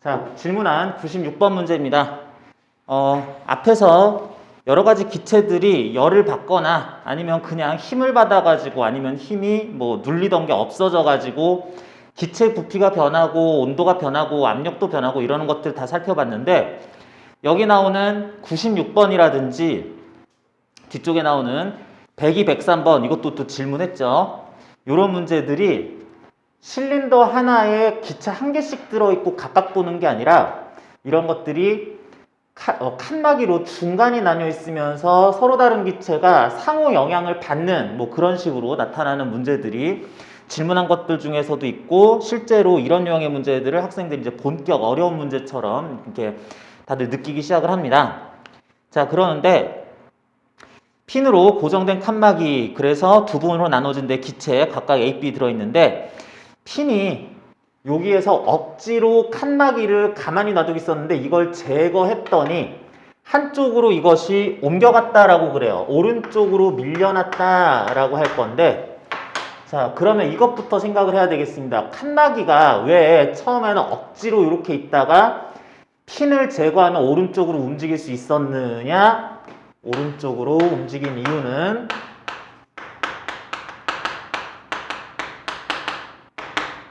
자, 질문한 96번 문제입니다. 앞에서 여러 가지 기체들이 열을 받거나 아니면 그냥 힘을 받아가지고 아니면 힘이 뭐 눌리던 게 없어져가지고 기체 부피가 변하고 온도가 변하고 압력도 변하고 이러는 것들 다 살펴봤는데 여기 나오는 96번이라든지 뒤쪽에 나오는 102, 103번 이것도 또 질문했죠. 이런 문제들이 실린더 하나에 기체 한 개씩 들어있고 각각 보는 게 아니라 이런 것들이 칸막이로 중간이 나뉘어 있으면서 서로 다른 기체가 상호 영향을 받는 뭐 그런 식으로 나타나는 문제들이 질문한 것들 중에서도 있고 실제로 이런 유형의 문제들을 학생들이 이제 본격 어려운 문제처럼 이렇게 다들 느끼기 시작을 합니다. 자, 그러는데 핀으로 고정된 칸막이, 그래서 두 부분으로 나눠진 데 기체 각각 A, B 들어있는데 핀이 여기에서 억지로 칸막이를 가만히 놔두고 있었는데 이걸 제거했더니 한쪽으로 이것이 옮겨갔다라고 그래요. 오른쪽으로 밀려났다라고 할 건데, 자, 그러면 이것부터 생각을 해야 되겠습니다. 칸막이가 왜 처음에는 억지로 이렇게 있다가 핀을 제거하면 오른쪽으로 움직일 수 있었느냐? 오른쪽으로 움직인 이유는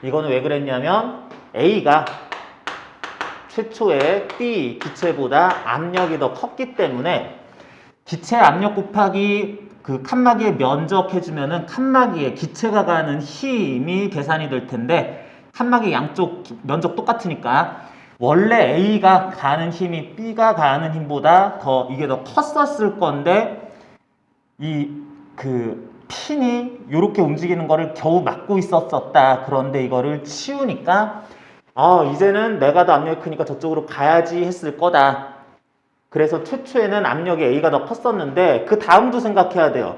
이거는 왜 그랬냐면 A가 최초의 B 기체보다 압력이 더 컸기 때문에 기체 압력 곱하기 그 칸막이에 면적해주면은 칸막이에 기체가 가는 힘이 계산이 될 텐데 칸막이 양쪽 면적 똑같으니까 원래 A가 가는 힘이 B가 가는 힘보다 이게 더 컸었을 건데 핀이 이렇게 움직이는 거를 겨우 막고 있었다. 그런데 이거를 치우니까 이제는 내가 더 압력이 크니까 저쪽으로 가야지 했을 거다. 그래서 최초에는 압력이 A가 더 컸었는데 그 다음도 생각해야 돼요.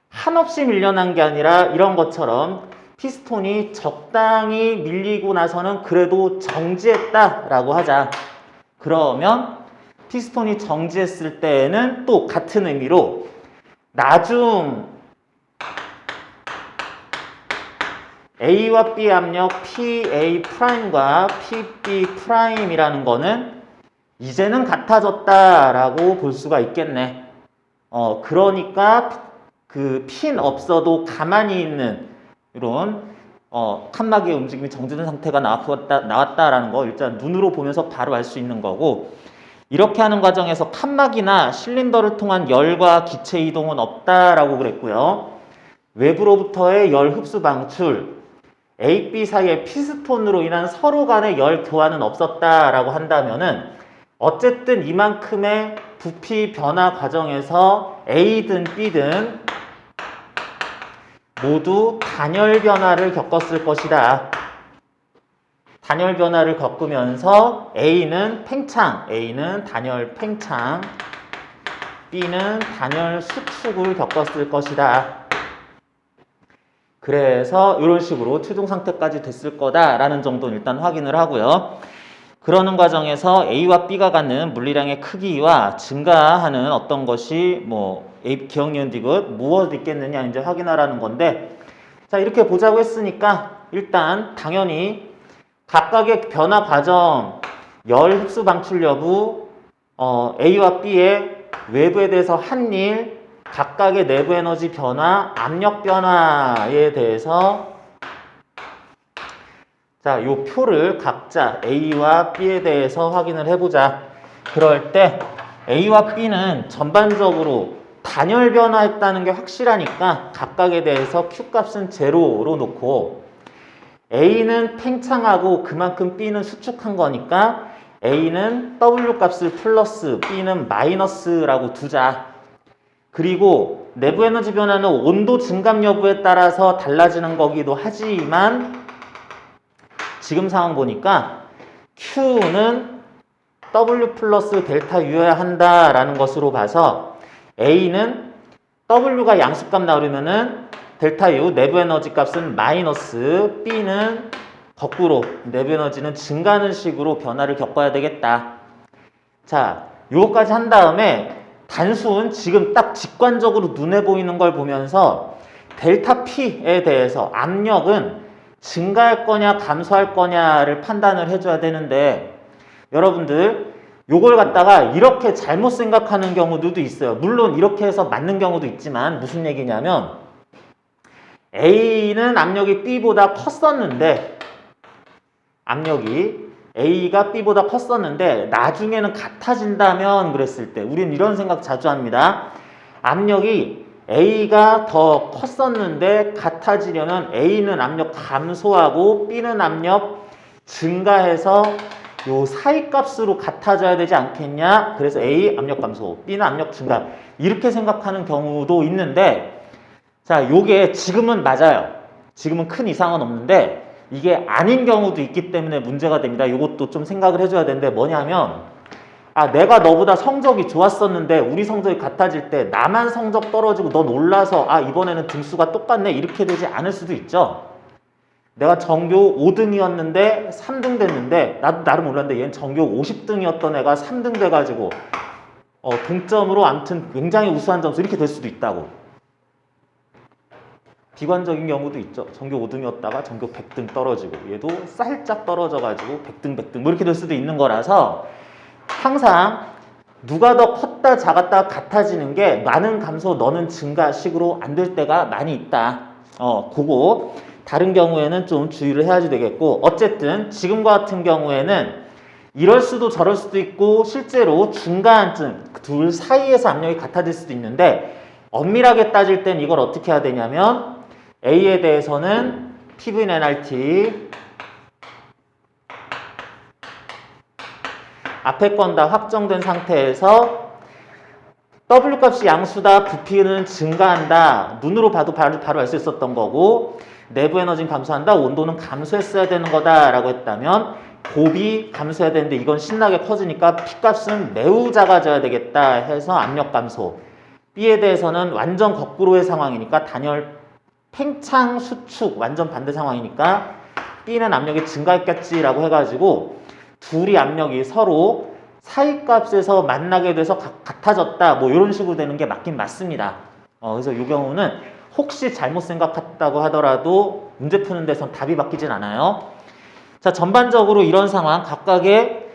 한없이 밀려난 게 아니라 이런 것처럼 피스톤이 적당히 밀리고 나서는 그래도 정지했다라고 하자. 그러면 피스톤이 정지했을 때에는 또 같은 의미로 나중 A와 B의 압력 PA'과 PB'이라는 거는 이제는 같아졌다라고 볼 수가 있겠네. 그러니까 그 핀 없어도 가만히 있는 이런 칸막이의 움직임이 정지된 상태가 나왔다라는 거 일단 눈으로 보면서 바로 알 수 있는 거고, 이렇게 하는 과정에서 칸막이나 실린더를 통한 열과 기체 이동은 없다라고 그랬고요. 외부로부터의 열 흡수 방출, A, B 사이의 피스톤으로 인한 서로 간의 열 교환은 없었다라고 한다면은 어쨌든 이만큼의 부피 변화 과정에서 A든 B든 모두 단열 변화를 겪었을 것이다. 단열 변화를 겪으면서 A는 단열 팽창, B는 단열 수축을 겪었을 것이다. 그래서 이런 식으로 최종 상태까지 됐을 거다라는 정도는 일단 확인을 하고요. 그러는 과정에서 A와 B가 갖는 물리량의 크기와 증가하는 어떤 것이 기억, 니은, 디귿 무엇이 있겠느냐 이제 확인하라는 건데, 자, 이렇게 보자고 했으니까 일단 당연히 각각의 변화 과정, 열 흡수 방출 여부, A와 B의 외부에 대해서 한 일, 각각의 내부 에너지 변화, 압력 변화에 대해서 자, 요 표를 각자 A와 B에 대해서 확인을 해보자. 그럴 때 A와 B는 전반적으로 단열 변화했다는 게 확실하니까 각각에 대해서 Q 값은 제로로 놓고, A는 팽창하고 그만큼 B는 수축한 거니까 A는 W 값을 플러스, B는 마이너스라고 두자. 그리고 내부 에너지 변화는 온도 증감 여부에 따라서 달라지는 거기도 하지만 지금 상황 보니까 Q는 W 플러스 델타 U여야 한다라는 것으로 봐서 A는 W가 양수값 나오려면은 델타 U 내부 에너지 값은 마이너스, B는 거꾸로 내부 에너지는 증가하는 식으로 변화를 겪어야 되겠다. 자, 요거까지 한 다음에 단순 지금 딱 직관적으로 눈에 보이는 걸 보면서 델타 P에 대해서 압력은 증가할 거냐 감소할 거냐를 판단을 해줘야 되는데 여러분들 요걸 갖다가 이렇게 잘못 생각하는 경우들도 있어요. 물론 이렇게 해서 맞는 경우도 있지만 무슨 얘기냐면 A는 압력이 B보다 컸었는데 압력이 A가 B보다 컸었는데 나중에는 같아진다면 그랬을 때 우리는 이런 생각 자주 합니다. 압력이 A가 더 컸었는데 같아지려면 A는 압력 감소하고 B는 압력 증가해서 요 사이 값으로 같아져야 되지 않겠냐? 그래서 A 압력 감소, B는 압력 증가 이렇게 생각하는 경우도 있는데 자, 요게 지금은 맞아요. 지금은 큰 이상은 없는데 이게 아닌 경우도 있기 때문에 문제가 됩니다. 이것도 좀 생각을 해줘야 되는데 뭐냐면 아 내가 너보다 성적이 좋았었는데 우리 성적이 같아질 때 나만 성적 떨어지고 넌 올라서 아 이번에는 등수가 똑같네 이렇게 되지 않을 수도 있죠. 내가 전교 5등이었는데 3등 됐는데 나도 나름 올랐는데 얘는 전교 50등이었던 애가 3등 돼가지고 동점으로 아무튼 굉장히 우수한 점수 이렇게 될 수도 있다고. 비관적인 경우도 있죠. 전교 5등이었다가 전교 100등 떨어지고 얘도 살짝 떨어져가지고 100등, 100등 뭐 이렇게 될 수도 있는 거라서 항상 누가 더 컸다 작았다 같아지는 게 나는 감소 너는 증가식으로 안 될 때가 많이 있다. 그거 다른 경우에는 좀 주의를 해야지 되겠고 어쨌든 지금과 같은 경우에는 이럴 수도 저럴 수도 있고 실제로 중간쯤 둘 사이에서 압력이 같아질 수도 있는데 엄밀하게 따질 땐 이걸 어떻게 해야 되냐면 A에 대해서는 PV는 nRT 앞에 건 다 확정된 상태에서 W 값이 양수다, 부피는 증가한다. 눈으로 봐도 바로 알 수 있었던 거고 내부 에너지는 감소한다, 온도는 감소했어야 되는 거다라고 했다면 곱이 감소해야 되는데 이건 신나게 커지니까 P 값은 매우 작아져야 되겠다 해서 압력 감소. B에 대해서는 완전 거꾸로의 상황이니까 단열 팽창 수축 완전 반대 상황이니까 B는 압력이 증가했겠지라고 해가지고 둘이 압력이 서로 사이값에서 만나게 돼서 같아졌다 뭐 이런 식으로 되는 게 맞긴 맞습니다. 그래서 이 경우는 혹시 잘못 생각했다고 하더라도 문제 푸는 데선 답이 바뀌진 않아요. 자, 전반적으로 이런 상황 각각의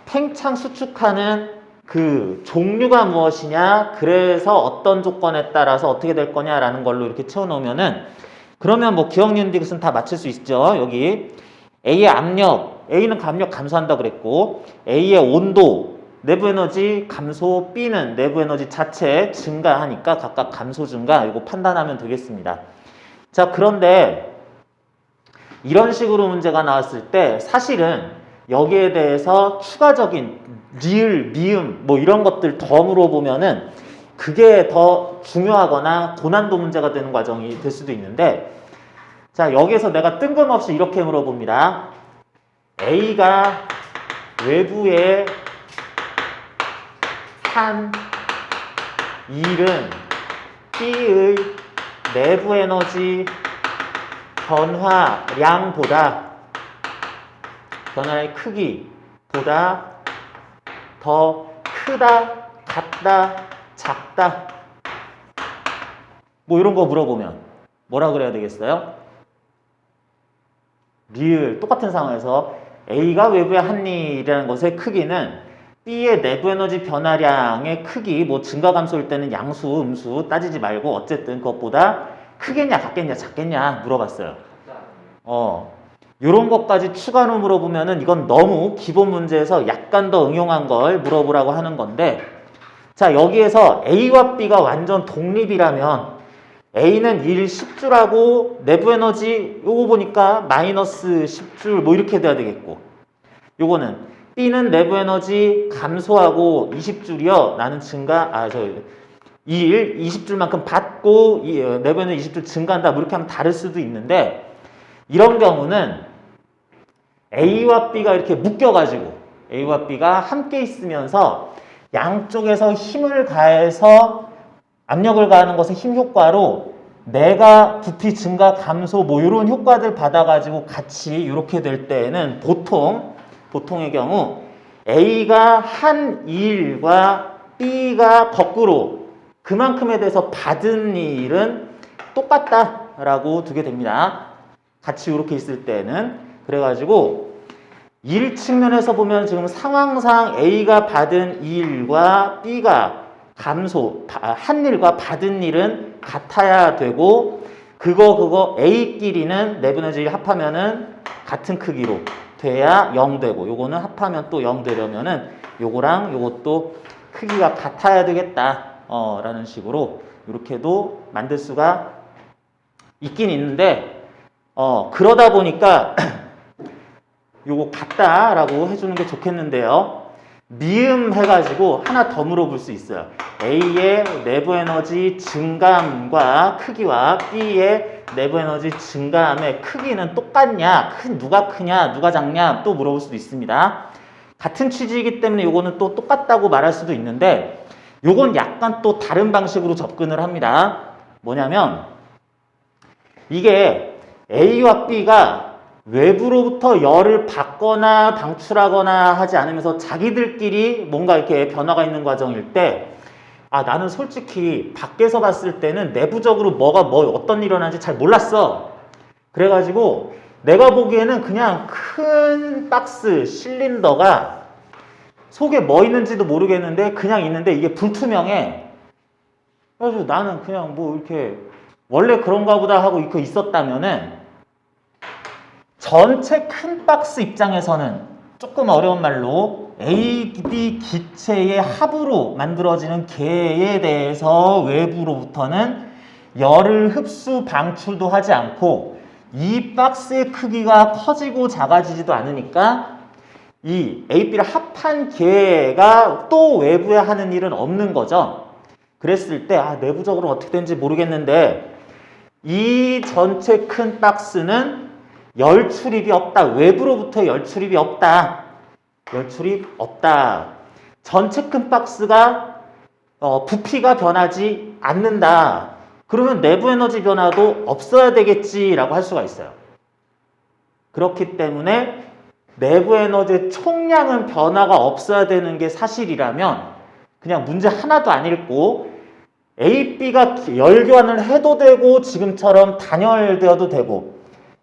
팽창 수축하는 그 종류가 무엇이냐, 그래서 어떤 조건에 따라서 어떻게 될 거냐라는 걸로 이렇게 채워놓으면은 그러면 뭐 기억 니은디귿은 다 맞출 수 있죠. 여기 A의 압력, A는 압력 감소한다 그랬고 A의 온도, 내부 에너지 감소, B는 내부 에너지 자체 증가하니까 각각 감소 증가 이거 판단하면 되겠습니다. 자, 그런데 이런 식으로 문제가 나왔을 때 사실은 여기에 대해서 추가적인 리을, 미음 뭐 이런 것들 더 물어보면은 그게 더 중요하거나 고난도 문제가 되는 과정이 될 수도 있는데 자, 여기에서 내가 뜬금없이 이렇게 물어봅니다. A가 외부에 한 일은 B의 내부 에너지 변화량보다 변화의 크기보다 더 크다, 같다, 작다 뭐 이런 거 물어보면 뭐라 그래야 되겠어요? 리을 똑같은 상황에서 A가 외부의 한 일이라는 것의 크기는 B의 내부 에너지 변화량의 크기 뭐 증가 감소일 때는 양수, 음수 따지지 말고 어쨌든 그것보다 크겠냐, 같겠냐, 작겠냐 물어봤어요. 이런 것까지 추가로 물어보면은 이건 너무 기본 문제에서 약간 더 응용한 걸 물어보라고 하는 건데 자, 여기에서 A와 B가 완전 독립이라면 A는 1, 10줄하고 내부 에너지 요거 보니까 마이너스 10줄 뭐 이렇게 돼야 되겠고 요거는 B는 내부 에너지 감소하고 20줄이요. 나는 증가, 20줄만큼 받고 내부 에너지 20줄 증가한다 뭐 이렇게 하면 다를 수도 있는데 이런 경우는 A와 B가 이렇게 묶여가지고 A와 B가 함께 있으면서 양쪽에서 힘을 가해서 압력을 가하는 것의 힘 효과로 내가 부피 증가 감소 뭐 이런 효과들 받아가지고 같이 이렇게 될 때에는 보통의 경우 A가 한 일과 B가 거꾸로 그만큼에 대해서 받은 일은 똑같다라고 두게 됩니다. 같이 이렇게 있을 때는 그래가지고 일 측면에서 보면 지금 상황상 A가 받은 일과 B가 한 일과 받은 일은 같아야 되고, 그거 A끼리는 내분의 1 합하면은 같은 크기로 돼야 0 되고, 요거는 합하면 또 0 되려면은 요거랑 요것도 크기가 같아야 되겠다. 라는 식으로 이렇게도 만들 수가 있긴 있는데, 그러다 보니까 요거 같다라고 해주는 게 좋겠는데요. 미음 해가지고 하나 더 물어볼 수 있어요. A의 내부 에너지 증가함과 크기와 B의 내부 에너지 증가함의 크기는 똑같냐? 누가 크냐? 누가 작냐? 또 물어볼 수도 있습니다. 같은 취지이기 때문에 요거는 또 똑같다고 말할 수도 있는데, 요건 약간 또 다른 방식으로 접근을 합니다. 뭐냐면 이게 A와 B가 외부로부터 열을 받거나 방출하거나 하지 않으면서 자기들끼리 뭔가 이렇게 변화가 있는 과정일 때, 나는 솔직히 밖에서 봤을 때는 내부적으로 어떤 일이 일어나는지 잘 몰랐어. 그래가지고 내가 보기에는 그냥 큰 박스 실린더가 속에 뭐 있는지도 모르겠는데 그냥 있는데 이게 불투명해. 그래서 나는 그냥 뭐 이렇게 원래 그런가 보다 하고 이렇게 있었다면은, 전체 큰 박스 입장에서는 조금 어려운 말로 A, B 기체의 합으로 만들어지는 계에 대해서 외부로부터는 열을 흡수 방출도 하지 않고 이 박스의 크기가 커지고 작아지지도 않으니까 이 A, B를 합한 계가 또 외부에 하는 일은 없는 거죠. 그랬을 때 내부적으로 어떻게 되는지 모르겠는데 이 전체 큰 박스는 열 출입이 없다. 외부로부터 열 출입이 없다. 열 출입 없다. 전체 큰 박스가 부피가 변하지 않는다. 그러면 내부 에너지 변화도 없어야 되겠지라고 할 수가 있어요. 그렇기 때문에 내부 에너지의 총량은 변화가 없어야 되는 게 사실이라면 그냥 문제 하나도 안 읽고 A, B가 열 교환을 해도 되고 지금처럼 단열되어도 되고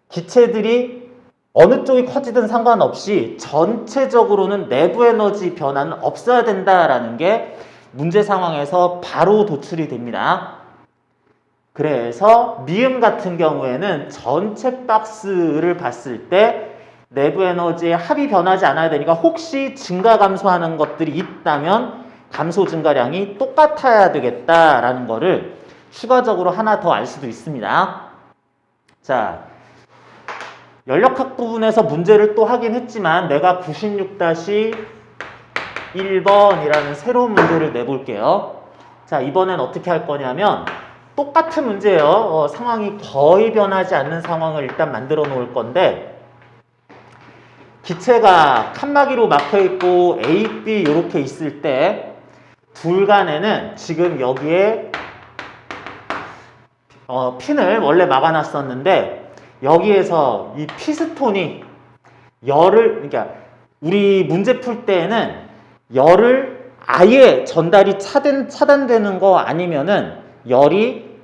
기체들이 어느 쪽이 커지든 상관없이 전체적으로는 내부 에너지 변화는 없어야 된다라는 게 문제 상황에서 바로 도출이 됩니다. 그래서 미음 같은 경우에는 전체 박스를 봤을 때 내부 에너지의 합이 변하지 않아야 되니까 혹시 증가 감소하는 것들이 있다면 감소 증가량이 똑같아야 되겠다라는 거를 추가적으로 하나 더 알 수도 있습니다. 자, 연력학 부분에서 문제를 또 하긴 했지만 내가 96-1번이라는 새로운 문제를 내볼게요. 자, 이번엔 어떻게 할 거냐면 똑같은 문제예요. 상황이 거의 변하지 않는 상황을 일단 만들어 놓을 건데, 기체가 칸막이로 막혀 있고 A, B 이렇게 있을 때 둘 간에는 지금 여기에 핀을 원래 막아놨었는데 여기에서 이 피스톤이 그러니까 우리 문제 풀 때에는 열을 아예 전달이 차단되는 거 아니면은 열이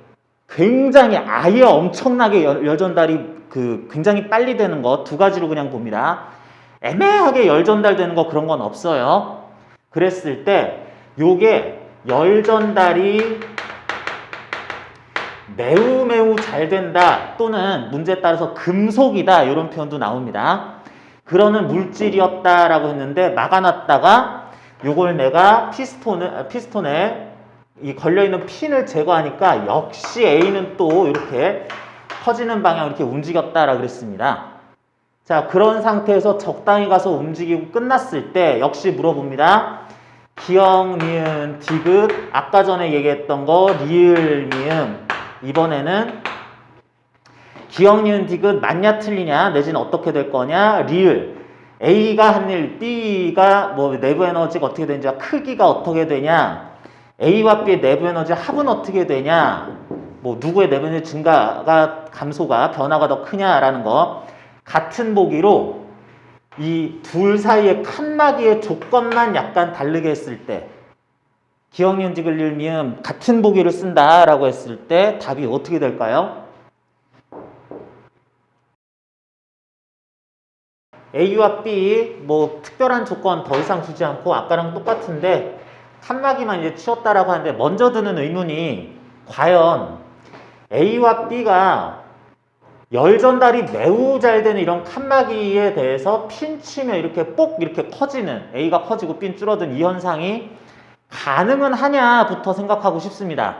굉장히 아예 엄청나게 열 전달이 굉장히 빨리 되는 거 두 가지로 그냥 봅니다. 애매하게 열 전달되는 거 그런 건 없어요. 그랬을 때 요게 열 전달이 매우 잘 된다 또는 문제에 따라서 금속이다 이런 표현도 나옵니다. 그러는 물질이었다라고 했는데 막아놨다가 요걸 내가 피스톤에 이 걸려있는 핀을 제거하니까 역시 A는 또 이렇게 커지는 방향으로 이렇게 움직였다라고 그랬습니다. 자, 그런 상태에서 적당히 가서 움직이고 끝났을 때 역시 물어봅니다. 기역, 니은, 디귿, 아까 전에 얘기했던 거 리을, 미음. 이번에는 기역, 니은, 디귿 맞냐 틀리냐 내지는 어떻게 될 거냐. 리을, A가 한 일, B가 내부 에너지가 어떻게 되는지, 크기가 어떻게 되냐, A와 B의 내부 에너지 합은 어떻게 되냐, 누구의 내부 에너지 증가가 감소가 변화가 더 크냐라는 거 같은 보기로 이 둘 사이의 칸막이의 조건만 약간 다르게 했을 때 기역, 니은, 디귿, 리을, 미음 같은 보기를 쓴다라고 했을 때 답이 어떻게 될까요? A와 B 뭐 특별한 조건 더 이상 주지 않고 아까랑 똑같은데 칸막이만 이제 치웠다라고 하는데 먼저 드는 의문이 과연 A와 B가 열 전달이 매우 잘 되는 이런 칸막이에 대해서 핀 치면 이렇게 뽁 이렇게 커지는 A가 커지고 B는 줄어든 이 현상이 가능은 하냐부터 생각하고 싶습니다.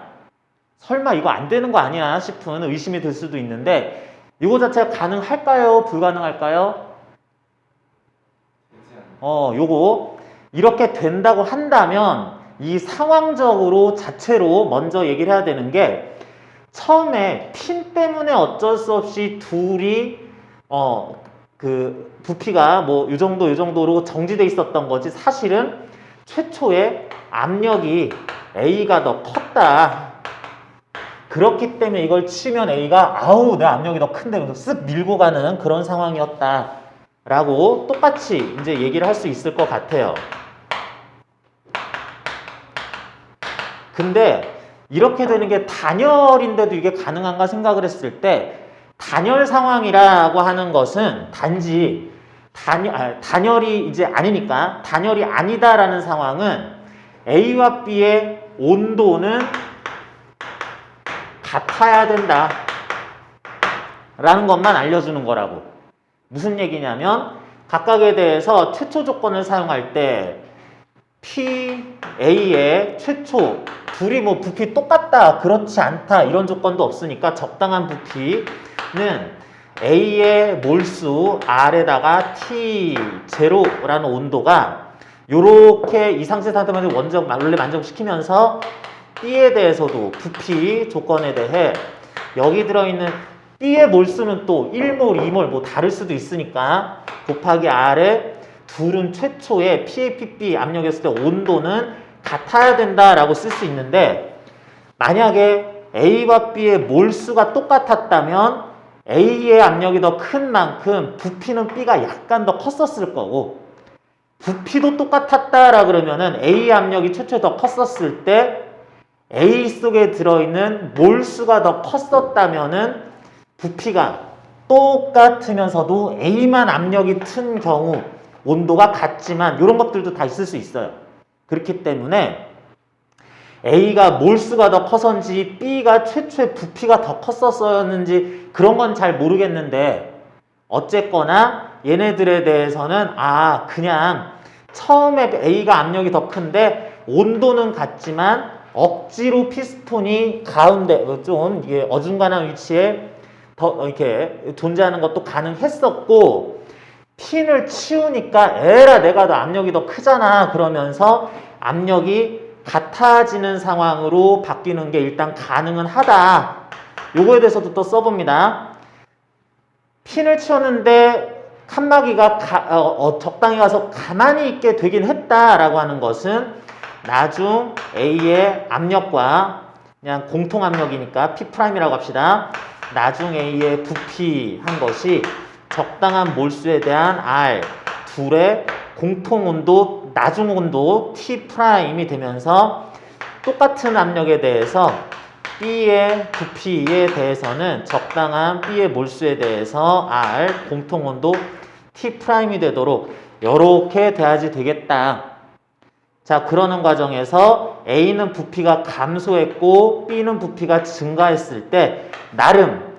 설마 이거 안 되는 거 아니야 싶은 의심이 들 수도 있는데 이거 자체가 가능할까요? 불가능할까요? 요거 이렇게 된다고 한다면 이 상황적으로 자체로 먼저 얘기를 해야 되는 게 처음에 핀 때문에 어쩔 수 없이 둘이 그 부피가 뭐 요 정도로 정지돼 있었던 거지 사실은 최초에 압력이 A가 더 컸다. 그렇기 때문에 이걸 치면 A가 아우 내 압력이 더 큰데 그래서 쓱 밀고 가는 그런 상황이었다 라고 똑같이 이제 얘기를 할 수 있을 것 같아요. 근데 이렇게 되는 게 단열인데도 이게 가능한가 생각을 했을 때 단열 상황이라고 하는 것은 단지 단열이 이제 아니니까 단열이 아니다라는 상황은 A와 B의 온도는 같아야 된다 라는 것만 알려주는 거라고. 무슨 얘기냐면 각각에 대해서 최초 조건을 사용할 때 P, A의 최초 둘이 뭐 부피 똑같다 그렇지 않다 이런 조건도 없으니까 적당한 부피는 A의 몰수 R에다가 T0라는 온도가 요렇게 이 상태 상태만 원래 만족시키면서 B에 대해서도 부피 조건에 대해 여기 들어있는 B의 몰수는 또 1몰, 2몰 뭐 다를 수도 있으니까 곱하기 R에 둘은 최초의 PAPB 압력이었을 때 온도는 같아야 된다라고 쓸 수 있는데 만약에 A와 B의 몰수가 똑같았다면 A의 압력이 더 큰 만큼 부피는 B가 약간 더 컸었을 거고 부피도 똑같았다라 그러면은 A 압력이 최초에 더 컸었을 때 A 속에 들어있는 몰수가 더 컸었다면은 부피가 똑같으면서도 A만 압력이 튼 경우 온도가 같지만 이런 것들도 다 있을 수 있어요. 그렇기 때문에 A가 몰수가 더 커서인지 B가 최초의 부피가 더 컸었는지 그런 건 잘 모르겠는데 어쨌거나 얘네들에 대해서는 그냥 처음에 A가 압력이 더 큰데 온도는 같지만 억지로 피스톤이 가운데 좀 이게 어중간한 위치에 더 이렇게 존재하는 것도 가능했었고 핀을 치우니까 에라 내가 더 압력이 더 크잖아 그러면서 압력이 같아지는 상황으로 바뀌는 게 일단 가능은 하다. 요거에 대해서도 또 써봅니다. 핀을 치웠는데 칸막이가 적당히 가서 가만히 있게 되긴 했다라고 하는 것은 나중 A의 압력과 그냥 공통 압력이니까 P'이라고 합시다. 나중 A의 부피한 것이 적당한 몰수에 대한 R 둘의 공통 온도 나중 온도 T'이 되면서 똑같은 압력에 대해서 B의 부피에 대해서는 적당한 B의 몰수에 대해서 R 공통 온도 T'이 되도록 이렇게 돼야지 되겠다. 자, 그러는 과정에서 A는 부피가 감소했고 B는 부피가 증가했을 때 나름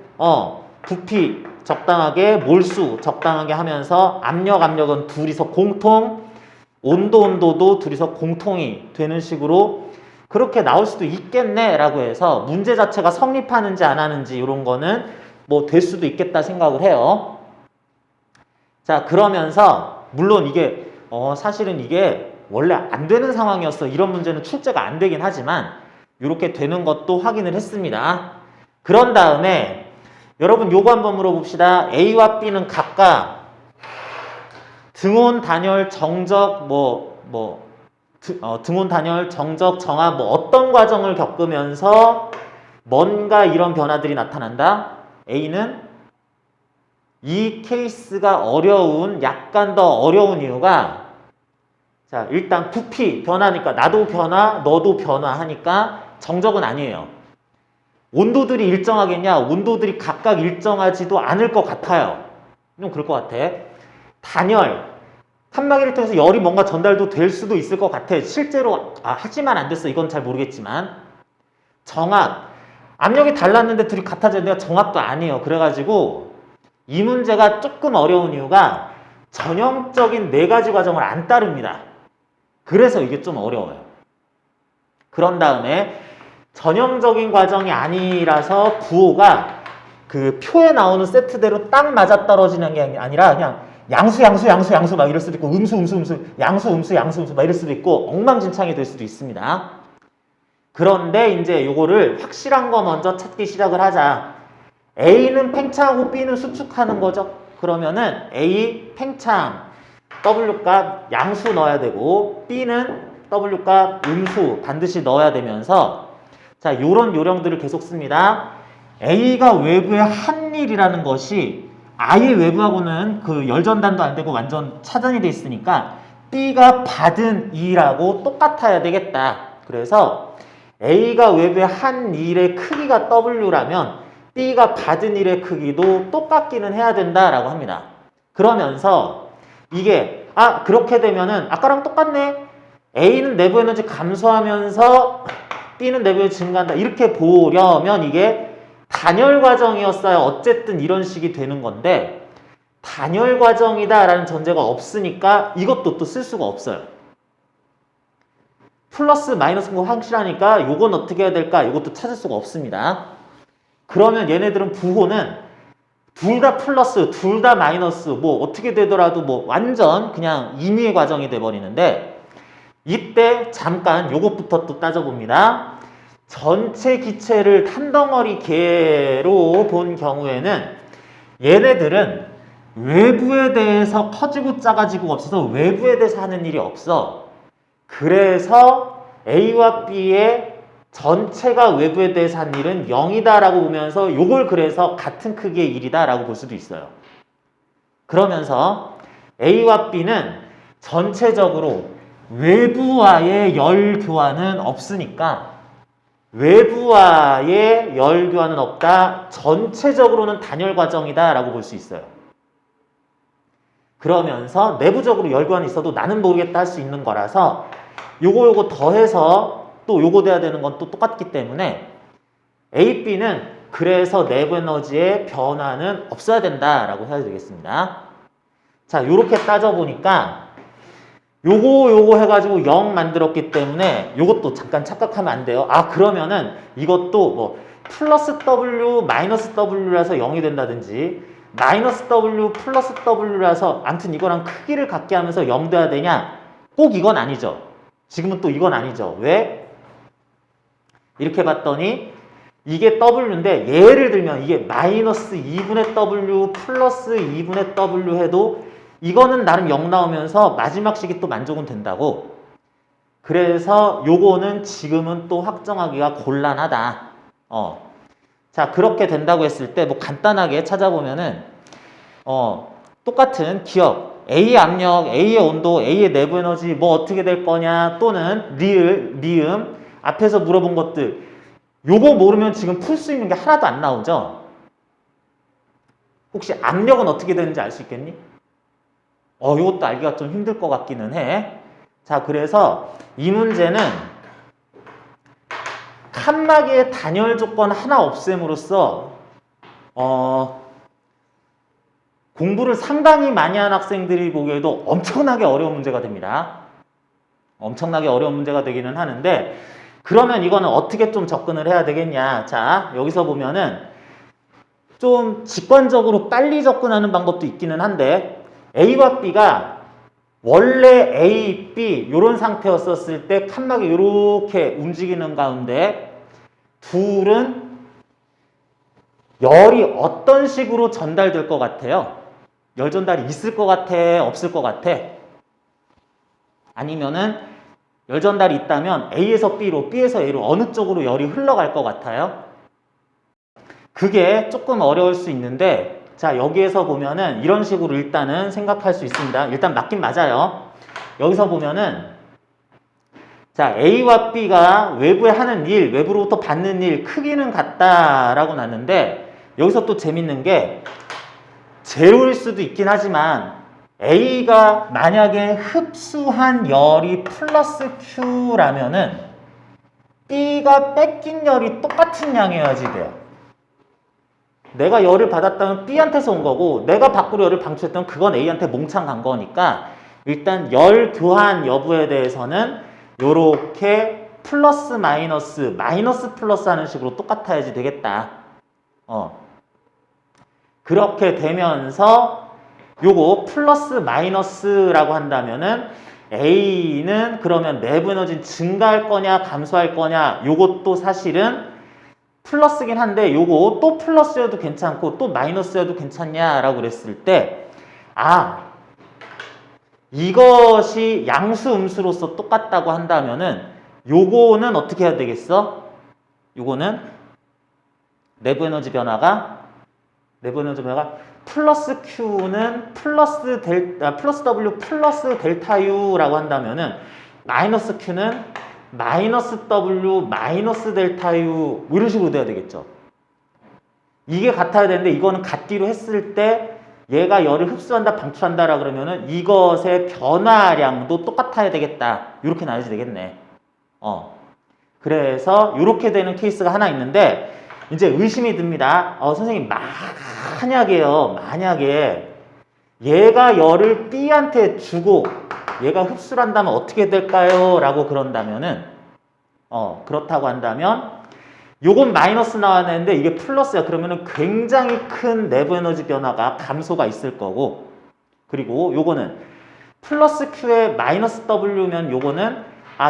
부피 적당하게 몰수 적당하게 하면서 압력은 둘이서 공통 온도도 둘이서 공통이 되는 식으로 그렇게 나올 수도 있겠네 라고 해서 문제 자체가 성립하는지 안 하는지 이런 거는 뭐 될 수도 있겠다 생각을 해요. 자, 그러면서 물론 이게 사실은 이게 원래 안 되는 상황이었어. 이런 문제는 출제가 안 되긴 하지만 이렇게 되는 것도 확인을 했습니다. 그런 다음에 여러분 요거 한번 물어봅시다. A와 B는 각각 등온, 단열, 정적 등온, 단열, 정적, 정화 뭐 어떤 과정을 겪으면서 뭔가 이런 변화들이 나타난다. A는 이 케이스가 약간 더 어려운 이유가 자, 일단 부피 변하니까 나도 변화, 너도 변화하니까 정적은 아니에요. 온도들이 일정하겠냐? 온도들이 각각 일정하지도 않을 것 같아요. 좀 그럴 것 같아. 단열, 칸막이를 통해서 열이 뭔가 전달도 될 수도 있을 것 같아. 실제로 하지만 안 됐어. 이건 잘 모르겠지만. 정압, 압력이 달랐는데 둘이 같아졌는데 정압도 아니에요. 그래가지고 이 문제가 조금 어려운 이유가 전형적인 네 가지 과정을 안 따릅니다. 그래서 이게 좀 어려워요. 그런 다음에 전형적인 과정이 아니라서 부호가 그 표에 나오는 세트대로 딱 맞아떨어지는 게 아니라 그냥 양수 막 이럴 수도 있고 음수 양수 막 이럴 수도 있고 엉망진창이 될 수도 있습니다. 그런데 이제 요거를 확실한 거 먼저 찾기 시작을 하자. A는 팽창하고 B는 수축하는 거죠. 그러면은 A 팽창 W값 양수 넣어야 되고 B는 W값 음수 반드시 넣어야 되면서 자, 요런 요령들을 계속 씁니다. A가 외부의 한 일이라는 것이 아예 외부하고는 그 열전단도 안 되고 완전 차단이 돼 있으니까 B가 받은 일하고 똑같아야 되겠다. 그래서 A가 외부의 한 일의 크기가 W라면 B가 받은 일의 크기도 똑같기는 해야 된다라고 합니다. 그러면서 이게 그렇게 되면은 아까랑 똑같네. A는 내부 에너지 감소하면서 B는 내부 에너지 증가한다. 이렇게 보려면 이게 단열 과정이었어야 어쨌든 이런 식이 되는 건데 단열 과정이다라는 전제가 없으니까 이것도 또 쓸 수가 없어요. 플러스 마이너스가 확실하니까 요건 어떻게 해야 될까? 이것도 찾을 수가 없습니다. 그러면 얘네들은 부호는 둘 다 플러스, 둘 다 마이너스 뭐 어떻게 되더라도 뭐 완전 그냥 임의의 과정이 돼버리는데 이때 잠깐 요것부터 또 따져봅니다. 전체 기체를 탄덩어리 개로 본 경우에는 얘네들은 외부에 대해서 커지고 작아지고 없어서 외부에 대해서 하는 일이 없어. 그래서 A와 B의 전체가 외부에 대해서 한 일은 0이다 라고 보면서 요걸 그래서 같은 크기의 일이다 라고 볼 수도 있어요. 그러면서 A와 B는 전체적으로 외부와의 열 교환은 없으니까 외부와의 열 교환은 없다. 전체적으로는 단열 과정이다 라고 볼 수 있어요. 그러면서 내부적으로 열 교환이 있어도 나는 모르겠다 할 수 있는 거라서 요거 더해서 또 요거 돼야 되는 건 또 똑같기 때문에 A, B는 그래서 내부 에너지의 변화는 없어야 된다라고 해야 되겠습니다. 자, 요렇게 따져보니까 요거 해가지고 0 만들었기 때문에 요것도 잠깐 착각하면 안 돼요. 그러면은 이것도 뭐 플러스 W, 마이너스 W라서 0이 된다든지 마이너스 W, 플러스 W라서 아무튼 이거랑 크기를 같게 하면서 0 돼야 되냐? 꼭 이건 아니죠. 지금은 또 이건 아니죠. 왜? 이렇게 봤더니 이게 W인데 예를 들면 이게 마이너스 2분의 W 플러스 2분의 W 해도 이거는 나름 0 나오면서 마지막 식이 또 만족은 된다고. 그래서 요거는 지금은 또 확정하기가 곤란하다. 자, 그렇게 된다고 했을 때 뭐 간단하게 찾아보면은 똑같은 기억 A의 압력, A의 온도, A의 내부 에너지 뭐 어떻게 될 거냐 또는 리을, 미음 앞에서 물어본 것들 요거 모르면 지금 풀 수 있는 게 하나도 안 나오죠. 혹시 압력은 어떻게 되는지 알 수 있겠니? 요것도 알기가 좀 힘들 것 같기는 해. 자, 그래서 이 문제는 칸막이의 단열 조건 하나 없앰으로써 공부를 상당히 많이 한 학생들이 보기에도 엄청나게 어려운 문제가 됩니다. 엄청나게 어려운 문제가 되기는 하는데 그러면 이거는 어떻게 좀 접근을 해야 되겠냐. 자, 여기서 보면은 좀 직관적으로 빨리 접근하는 방법도 있기는 한데 A와 B가 원래 A, B 이런 상태였었을 때 칸막이 이렇게 움직이는 가운데 둘은 열이 어떤 식으로 전달될 것 같아요? 열 전달이 있을 것 같아? 없을 것 같아? 아니면은 열 전달이 있다면 A에서 B로, B에서 A로 어느 쪽으로 열이 흘러갈 것 같아요? 그게 조금 어려울 수 있는데 자, 여기에서 보면은 이런 식으로 일단은 생각할 수 있습니다. 일단 맞긴 맞아요. 여기서 보면은 자, A와 B가 외부에 하는 일, 외부로부터 받는 일 크기는 같다라고 났는데 여기서 또 재밌는 게 제로일 수도 있긴 하지만 A가 만약에 흡수한 열이 플러스 Q라면은 B가 뺏긴 열이 똑같은 양이어야지 돼요. 내가 열을 받았다면 B한테서 온 거고 내가 밖으로 열을 방출했다면 그건 A한테 몽창 간 거니까 일단 열 교환 여부에 대해서는 요렇게 플러스 마이너스 마이너스 플러스 하는 식으로 똑같아야지 되겠다. 그렇게 되면서 요거 플러스 마이너스라고 한다면은 A는 그러면 내부 에너지는 증가할 거냐 감소할 거냐 요것도 사실은 플러스긴 한데 요거 또 플러스여도 괜찮고 또 마이너스여도 괜찮냐라고 그랬을 때 이것이 양수 음수로서 똑같다고 한다면은 요거는 어떻게 해야 되겠어? 요거는 내부 에너지 변화가 플러스 Q는 플러스 W 플러스 델타 U라고 한다면은 마이너스 Q는 마이너스 W 마이너스 델타 U 뭐 이런 식으로 돼야 되겠죠. 이게 같아야 되는데 이거는 같기로 했을 때 얘가 열을 흡수한다 방출한다라 그러면은 이것의 변화량도 똑같아야 되겠다. 이렇게 나눠야 되겠네. 그래서 이렇게 되는 케이스가 하나 있는데 이제 의심이 듭니다. 선생님 만약에 얘가 열을 B한테 주고 얘가 흡수를 한다면 어떻게 될까요? 라고 그런다면은 그렇다고 한다면 요건 마이너스 나와야 되는데 이게 플러스야. 그러면은 굉장히 큰 내부 에너지 변화가 감소가 있을 거고 그리고 요거는 플러스 Q에 마이너스 W면 요거는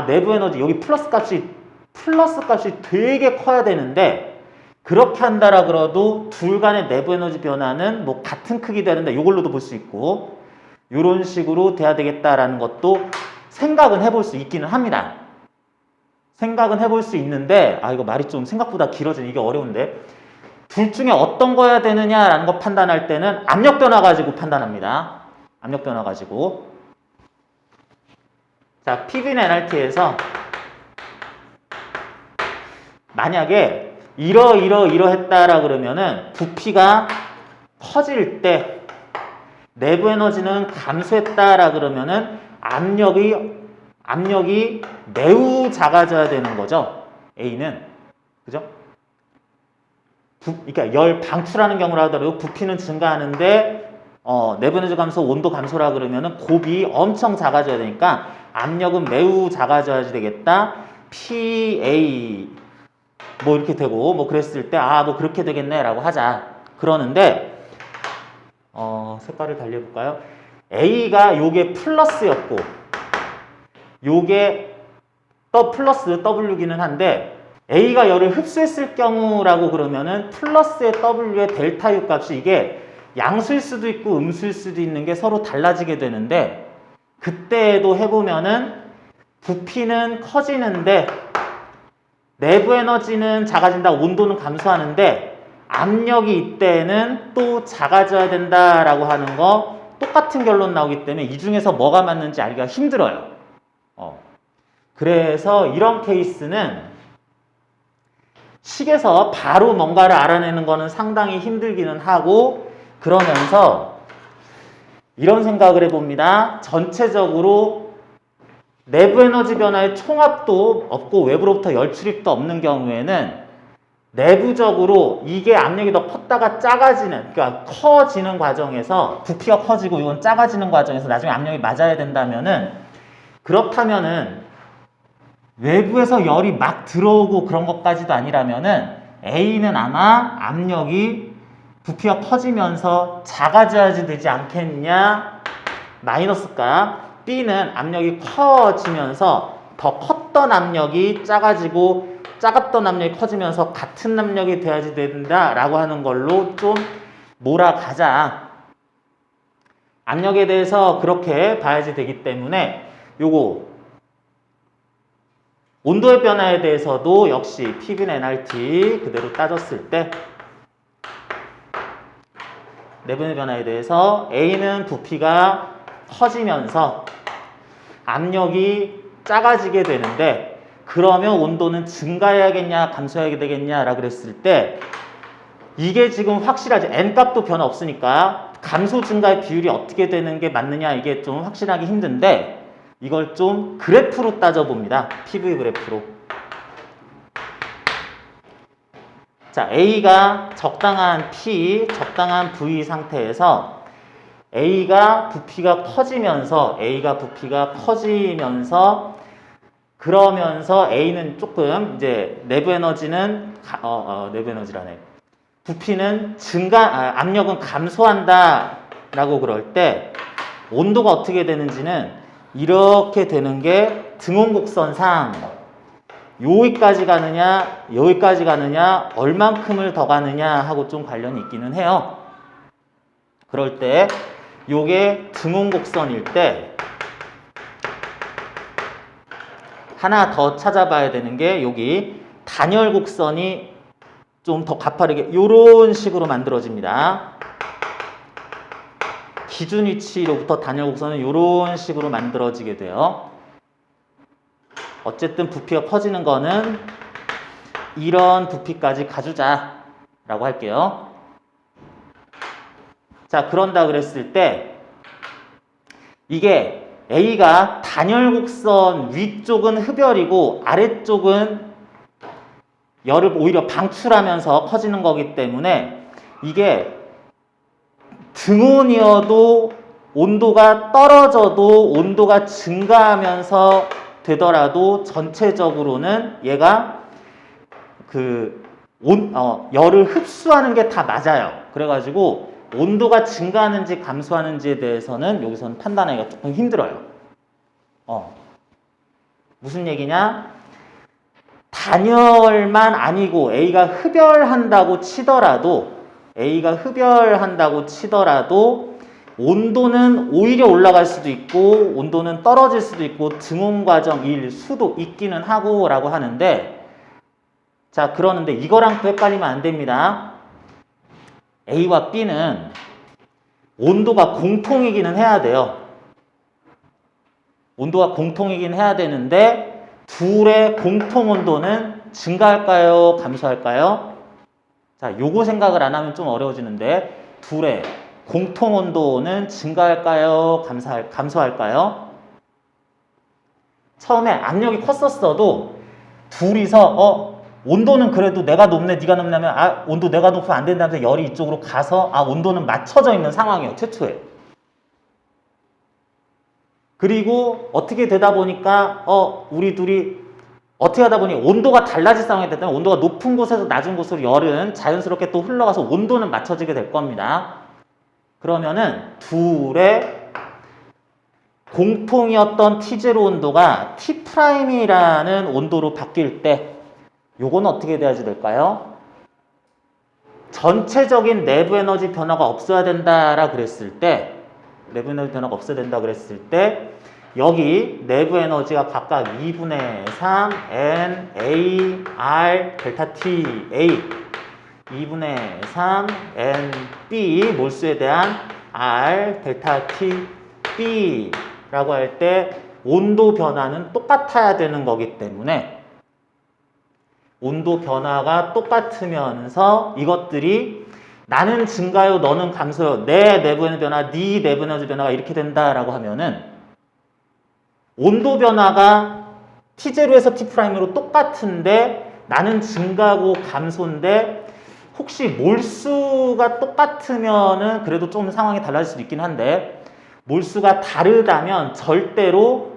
내부 에너지 여기 플러스 값이 되게 커야 되는데 그렇게 한다라 그래도 둘 간의 내부 에너지 변화는 뭐 같은 크기 되는데 이걸로도 볼 수 있고 이런 식으로 돼야 되겠다라는 것도 생각은 해볼 수 있기는 합니다. 생각은 해볼 수 있는데 이거 말이 좀 생각보다 길어지는 이게 어려운데 둘 중에 어떤 거야 되느냐라는 거 판단할 때는 압력 변화 가지고 판단합니다. 압력 변화 가지고 자 PV는 NRT에서 만약에 이러했다라 그러면은 부피가 커질 때 내부 에너지는 감소했다라 그러면은 압력이 매우 작아져야 되는 거죠. A는 그죠? 그러니까 열 방출하는 경우라 하더라도 부피는 증가하는데 내부 에너지 감소, 온도 감소라 그러면은 곱이 엄청 작아져야 되니까 압력은 매우 작아져야 되겠다. PA 뭐 이렇게 되고 뭐 그랬을 때 뭐 그렇게 되겠네라고 하자. 그러는데 색깔을 달리 해볼까요? A가 요게 플러스였고 요게 플러스 W기는 한데 A가 열을 흡수했을 경우라고 그러면은 플러스의 W의 델타 U 값이 이게 양수일 수도 있고 음수일 수도 있는 게 서로 달라지게 되는데 그때도 해보면은 부피는 커지는데 내부 에너지는 작아진다, 온도는 감소하는데 압력이 이때는 또 작아져야 된다라고 하는 거 똑같은 결론 나오기 때문에 이 중에서 뭐가 맞는지 알기가 힘들어요. 그래서 이런 케이스는 식에서 바로 뭔가를 알아내는 거는 상당히 힘들기는 하고 그러면서 이런 생각을 해봅니다. 전체적으로 내부 에너지 변화의 총합도 없고 외부로부터 열 출입도 없는 경우에는 내부적으로 이게 압력이 더 컸다가 작아지는, 그러니까 커지는 과정에서 부피가 커지고 이건 작아지는 과정에서 나중에 압력이 맞아야 된다면은 그렇다면은 외부에서 열이 막 들어오고 그런 것까지도 아니라면은 A는 아마 압력이 부피가 커지면서 작아져야지 되지 않겠냐 마이너스가 B는 압력이 커지면서 더 컸던 압력이 작아지고 작았던 압력이 커지면서 같은 압력이 돼야지 된다라고 하는 걸로 좀 몰아가자. 압력에 대해서 그렇게 봐야지 되기 때문에 요거 온도의 변화에 대해서도 역시 PV는 NRT 그대로 따졌을 때 내분의 변화에 대해서 A는 부피가 커지면서 압력이 작아지게 되는데 그러면 온도는 증가해야겠냐 감소해야 되겠냐 라고 그랬을 때 이게 지금 확실하지 N값도 변화 없으니까 감소 증가의 비율이 어떻게 되는 게 맞느냐 이게 좀 확실하기 힘든데 이걸 좀 그래프로 따져봅니다. PV 그래프로. 자, A가 적당한 P, 적당한 V 상태에서 A가 부피가 커지면서 그러면서 A는 조금 이제 내부 에너지는 내부 에너지라네. 부피는 압력은 감소한다라고 그럴 때 온도가 어떻게 되는지는 이렇게 되는 게 등온곡선상 여기까지 가느냐, 얼만큼을 더 가느냐 하고 좀 관련이 있기는 해요. 그럴 때 요게 등온곡선일 때 하나 더 찾아봐야 되는 게 여기 단열곡선이 좀 더 가파르게 이런 식으로 만들어집니다. 기준 위치로부터 단열곡선은 이런 식으로 만들어지게 돼요. 어쨌든 부피가 커지는 거는 이런 부피까지 가주자 라고 할게요. 자, 그런다 그랬을 때 이게 A가 단열곡선 위쪽은 흡열이고 아래쪽은 열을 오히려 방출하면서 커지는 거기 때문에 이게 등온이어도 온도가 떨어져도 온도가 증가하면서 되더라도 전체적으로는 얘가 열을 흡수하는 게 다 맞아요. 그래가지고 온도가 증가하는지 감소하는지에 대해서는 여기서는 판단하기가 조금 힘들어요. 무슨 얘기냐? 단열만 아니고 A가 흡열한다고 치더라도 온도는 오히려 올라갈 수도 있고 온도는 떨어질 수도 있고 등온 과정일 수도 있기는 하고 라고 하는데 자, 그러는데 이거랑 또 헷갈리면 안 됩니다. A와 B는 온도가 공통이기는 해야 돼요. 온도가 공통이긴 해야 되는데 둘의 공통 온도는 증가할까요? 감소할까요? 자, 요거 생각을 안 하면 좀 어려워지는데 둘의 공통 온도는 증가할까요? 감소할까요? 처음에 압력이 컸었어도 둘이서 온도는 그래도 내가 높네 네가 높냐면 온도 내가 높으면 안 된다면서 열이 이쪽으로 가서 온도는 맞춰져 있는 상황이에요. 최초에. 그리고 어떻게 되다 보니까 우리 둘이 어떻게 하다 보니 온도가 달라질 상황이 됐다면 온도가 높은 곳에서 낮은 곳으로 열은 자연스럽게 또 흘러가서 온도는 맞춰지게 될 겁니다. 그러면은 둘의 공통이었던 T0 온도가 T'이라는 온도로 바뀔 때 요건 어떻게 돼야지 될까요? 전체적인 내부 에너지 변화가 없어야 된다라 그랬을 때 내부 에너지 변화가 없어야 된다 그랬을 때 여기 내부 에너지가 각각 2분의 3 N, A, R, 델타 T, A 2분의 3 N, B 몰수에 대한 R, 델타 T, B 라고 할 때 온도 변화는 똑같아야 되는 거기 때문에 온도 변화가 똑같으면서 이것들이 나는 증가요, 너는 감소요, 내 내부 에너지 변화, 네 내부 에너지 변화가 이렇게 된다라고 하면은 온도 변화가 T0에서 T'으로 똑같은데 나는 증가고 감소인데 혹시 몰수가 똑같으면은 그래도 좀 상황이 달라질 수도 있긴 한데 몰수가 다르다면 절대로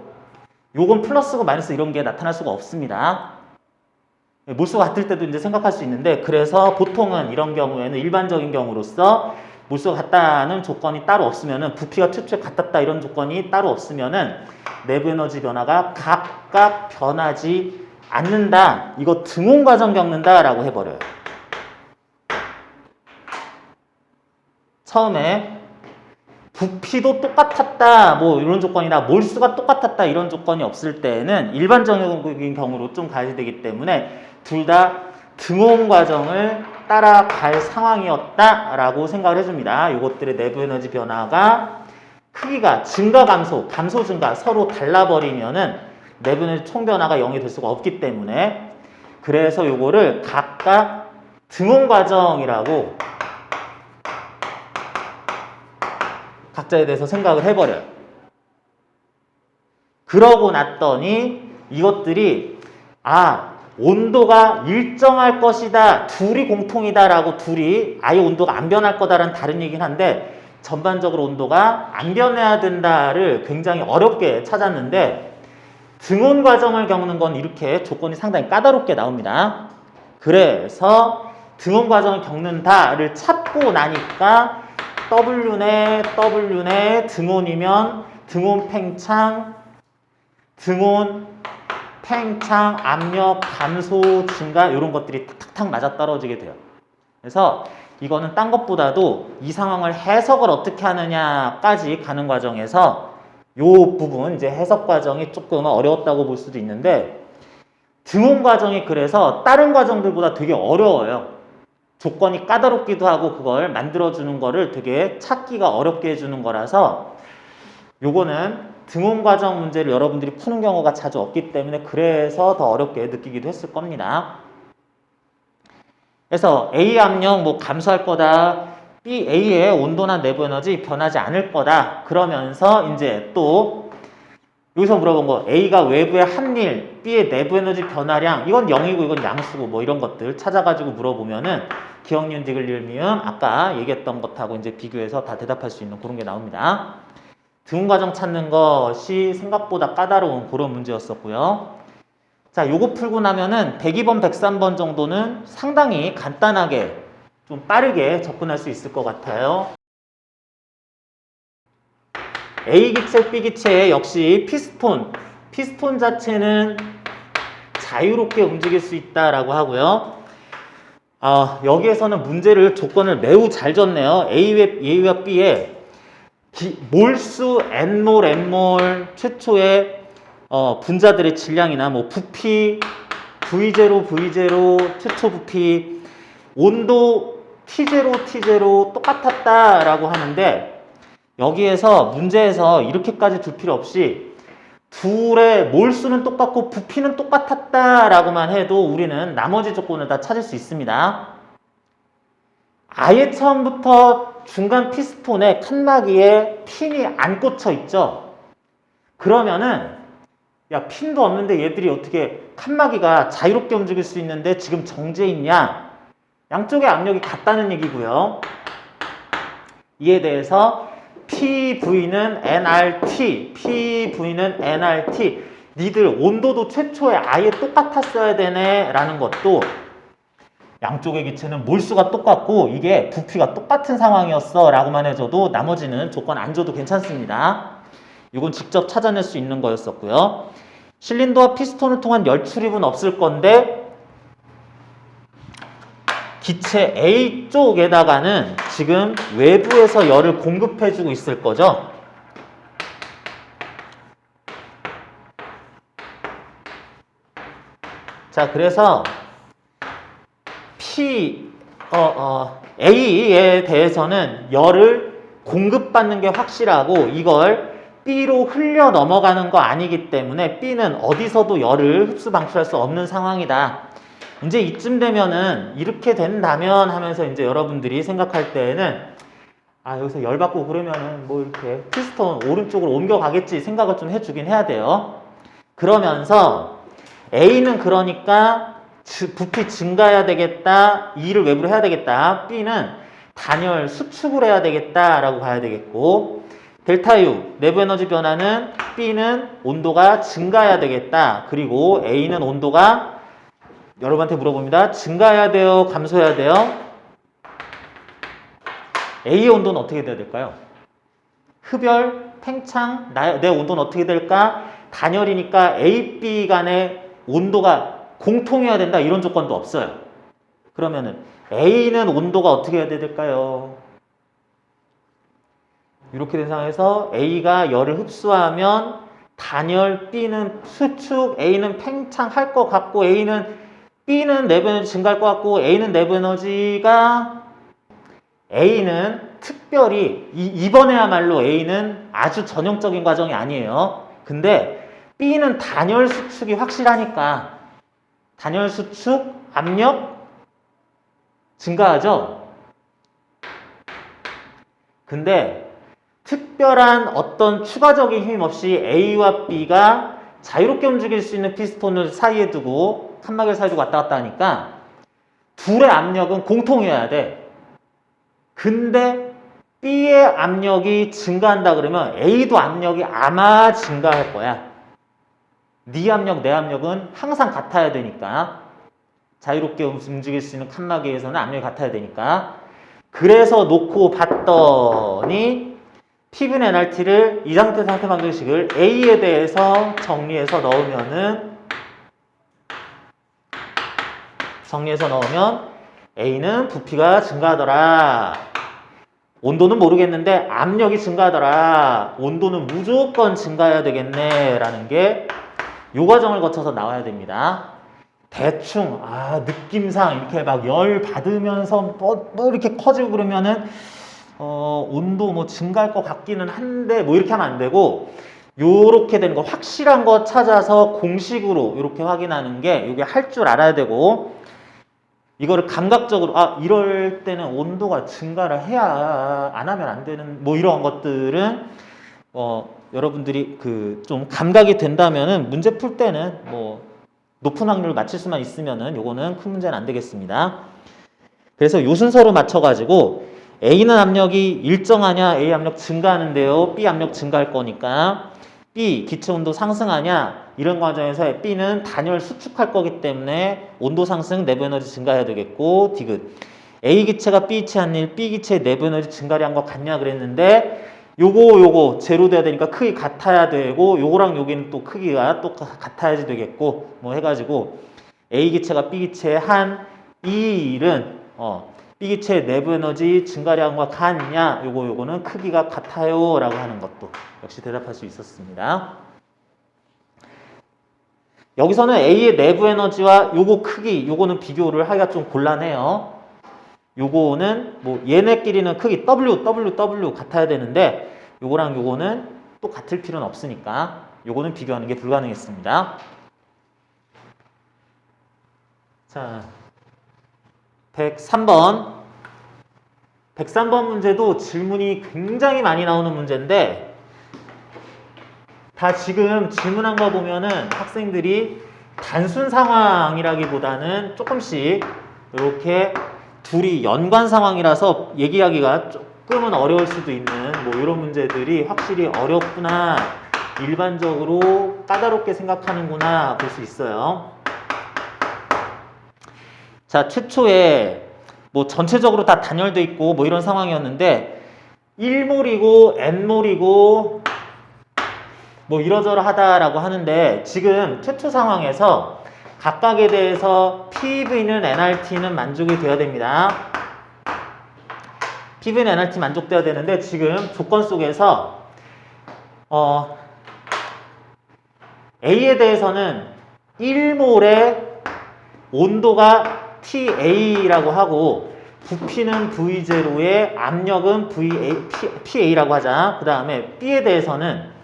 요건 플러스고 마이너스 이런 게 나타날 수가 없습니다. 몰수가 같을 때도 이제 생각할 수 있는데 그래서 보통은 이런 경우에는 일반적인 경우로서 몰수가 같다는 조건이 따로 없으면은 부피가 최초에 같았다 이런 조건이 따로 없으면은 내부 에너지 변화가 각각 변하지 않는다. 이거 등온 과정 겪는다 라고 해버려요. 처음에 부피도 똑같았다 뭐 이런 조건이나 몰수가 똑같았다 이런 조건이 없을 때에는 일반적인 경우로 좀 가야 되기 때문에 둘 다 등온 과정을 따라갈 상황이었다라고 생각을 해줍니다. 이것들의 내부 에너지 변화가 크기가 증가 감소, 감소 증가 서로 달라버리면은 내부 에너지 총 변화가 0이 될 수가 없기 때문에 그래서 요거를 각각 등온 과정이라고 각자에 대해서 생각을 해버려요. 그러고 났더니 이것들이 온도가 일정할 것이다, 둘이 공통이다라고 둘이 아예 온도가 안 변할 거다라는 다른 얘기긴 한데 전반적으로 온도가 안 변해야 된다를 굉장히 어렵게 찾았는데 등온 과정을 겪는 건 이렇게 조건이 상당히 까다롭게 나옵니다. 그래서 등온 과정을 겪는다를 찾고 나니까 W네 등온이면 등온 팽창, 압력 감소 증가 이런 것들이 탁탁탁 맞아떨어지게 돼요. 그래서 이거는 딴 것보다도 이 상황을 해석을 어떻게 하느냐까지 가는 과정에서 이 부분 이제 해석 과정이 조금 어려웠다고 볼 수도 있는데 등온 과정이 그래서 다른 과정들보다 되게 어려워요. 조건이 까다롭기도 하고 그걸 만들어주는 거를 되게 찾기가 어렵게 해주는 거라서 요거는 등온 과정 문제를 여러분들이 푸는 경우가 자주 없기 때문에 그래서 더 어렵게 느끼기도 했을 겁니다. 그래서 A 압력 감소할 거다. A의 온도나 내부 에너지 변하지 않을 거다. 그러면서 이제 또 여기서 물어본 거 A가 외부의 한일, B의 내부 에너지 변화량 이건 0이고 이건 양수고 뭐 이런 것들 찾아가지고 물어보면은 기억, 니은, 디귿, 리을, 미음 아까 얘기했던 것하고 이제 비교해서 다 대답할 수 있는 그런 게 나옵니다. 등온 과정 찾는 것이 생각보다 까다로운 그런 문제였었고요. 자, 요거 풀고 나면은 102번, 103번 정도는 상당히 간단하게 좀 빠르게 접근할 수 있을 것 같아요. A 기체, B 기체에 역시 피스톤 자체는 자유롭게 움직일 수 있다라고 하고요. 여기에서는 문제를 조건을 매우 잘 줬네요. A와 B에 몰수 N몰 최초의 분자들의 질량이나 뭐 부피 V0 최초 부피 온도 T0 똑같았다라고 하는데 여기에서 문제에서 이렇게까지 줄 필요 없이 둘의 몰수는 똑같고 부피는 똑같았다라고만 해도 우리는 나머지 조건을 다 찾을 수 있습니다. 아예 처음부터 중간 피스톤에 칸막이에 핀이 안 꽂혀 있죠. 그러면은 야 핀도 없는데 얘들이 어떻게 칸막이가 자유롭게 움직일 수 있는데 지금 정지해 있냐? 양쪽의 압력이 같다는 얘기고요. 이에 대해서 PV는 nRT 니들 온도도 최초에 아예 똑같았어야 되네 라는 것도 양쪽의 기체는 몰수가 똑같고 이게 부피가 똑같은 상황이었어 라고만 해줘도 나머지는 조건 안 줘도 괜찮습니다. 이건 직접 찾아낼 수 있는 거였었고요. 실린더와 피스톤을 통한 열 출입은 없을 건데 기체 A 쪽에다가는 지금 외부에서 열을 공급해주고 있을 거죠. 자, 그래서 A에 대해서는 열을 공급받는 게 확실하고 이걸 B로 흘려 넘어가는 거 아니기 때문에 B는 어디서도 열을 흡수 방출할 수 없는 상황이다. 이제 이쯤 되면은 이렇게 된다면 하면서 이제 여러분들이 생각할 때에는 여기서 열 받고 그러면은 뭐 이렇게 피스톤 오른쪽으로 옮겨가겠지 생각을 좀 해주긴 해야 돼요. 그러면서 A는 그러니까 부피 증가해야 되겠다. E를 외부로 해야 되겠다. B는 단열 수축을 해야 되겠다라고 봐야 되겠고 델타 U 내부 에너지 변화는 B는 온도가 증가해야 되겠다. 그리고 A는 온도가 여러분한테 물어봅니다. 증가해야 돼요? 감소해야 돼요? A의 온도는 어떻게 돼야 될까요? 흡열, 팽창, 내 온도는 어떻게 될까? 단열이니까 A, B 간의 온도가 공통해야 된다 이런 조건도 없어요. 그러면은 A는 온도가 어떻게 해야 될까요? 이렇게 된 상황에서 A가 열을 흡수하면 단열, B는 수축, A는 팽창할 것 같고 B는 내부 에너지 증가할 것 같고 A는 내부 에너지가 A는 특별히 이번에야말로 A는 아주 전형적인 과정이 아니에요. 근데 B는 단열 수축이 확실하니까 단열 수축 압력 증가하죠. 근데 특별한 어떤 추가적인 힘 없이 A와 B가 자유롭게 움직일 수 있는 피스톤을 사이에 두고 칸막이를 사이에 두고 왔다 갔다 하니까 둘의 압력은 공통이어야 돼. 근데 B의 압력이 증가한다 그러면 A도 압력이 아마 증가할 거야. 네 압력, 내 압력은 항상 같아야 되니까. 자유롭게 움직일 수 있는 칸막이에서는 압력이 같아야 되니까. 그래서 놓고 봤더니 P분 NRT를 이 상태 방정식을 A에 대해서 정리해서 넣으면 A는 부피가 증가하더라. 온도는 모르겠는데 압력이 증가하더라. 온도는 무조건 증가해야 되겠네 라는 게 이 과정을 거쳐서 나와야 됩니다. 대충 느낌상 이렇게 막 열 받으면서 뭐 이렇게 커지고 그러면은 온도 뭐 증가할 것 같기는 한데 뭐 이렇게 하면 안 되고 요렇게 되는 거 확실한 거 찾아서 공식으로 이렇게 확인하는 게 이게 할 줄 알아야 되고 이거를 감각적으로 이럴 때는 온도가 증가를 해야 안 하면 안 되는 뭐 이런 것들은 여러분들이 좀 감각이 된다면은 문제 풀 때는 뭐 높은 확률을 맞출 수만 있으면은 요거는 큰 문제는 안 되겠습니다. 그래서 요 순서로 맞춰가지고 A는 압력이 일정하냐? A 압력 증가하는데요. B 압력 증가할 거니까 B 기체 온도 상승하냐? 이런 과정에서 B는 단열 수축할 거기 때문에 온도 상승, 내부 에너지 증가해야 되겠고 디귿 A 기체가 B 기체 한 일, B 기체의 내부 에너지 증가량과 같냐 그랬는데 요거 제로 돼야 되니까 크기 같아야 되고 요거랑 여기는 또 크기가 또 같아야지 되겠고 뭐 해가지고 A 기체가 B 기체의 한 이 일은 B 기체의 내부 에너지 증가량과 같냐 요거는 크기가 같아요 라고 하는 것도 역시 대답할 수 있었습니다. 여기서는 A의 내부 에너지와 요거 크기 요거는 비교를 하기가 좀 곤란해요. 요거는 뭐 얘네끼리는 크기 W 같아야 되는데 요거랑 요거는 또 같을 필요는 없으니까 요거는 비교하는 게 불가능했습니다. 자, 103번 문제도 질문이 굉장히 많이 나오는 문제인데 다 지금 질문한 거 보면은 학생들이 단순 상황이라기보다는 조금씩 이렇게 둘이 연관 상황이라서 얘기하기가 조금은 어려울 수도 있는 뭐 이런 문제들이 확실히 어렵구나, 일반적으로 까다롭게 생각하는구나 볼 수 있어요. 자, 최초에 뭐 전체적으로 다 단열돼 있고 뭐 이런 상황이었는데 1몰이고 n몰이고 뭐 이러저러하다라고 하는데 지금 최초 상황에서 각각에 대해서 PV는 NRT는 만족이 되어야 됩니다. PV는 NRT 만족되어야 되는데 지금 조건 속에서 A에 대해서는 1몰의 온도가 TA라고 하고 부피는 V0에 압력은 PA라고 하자. 그 다음에 B에 대해서는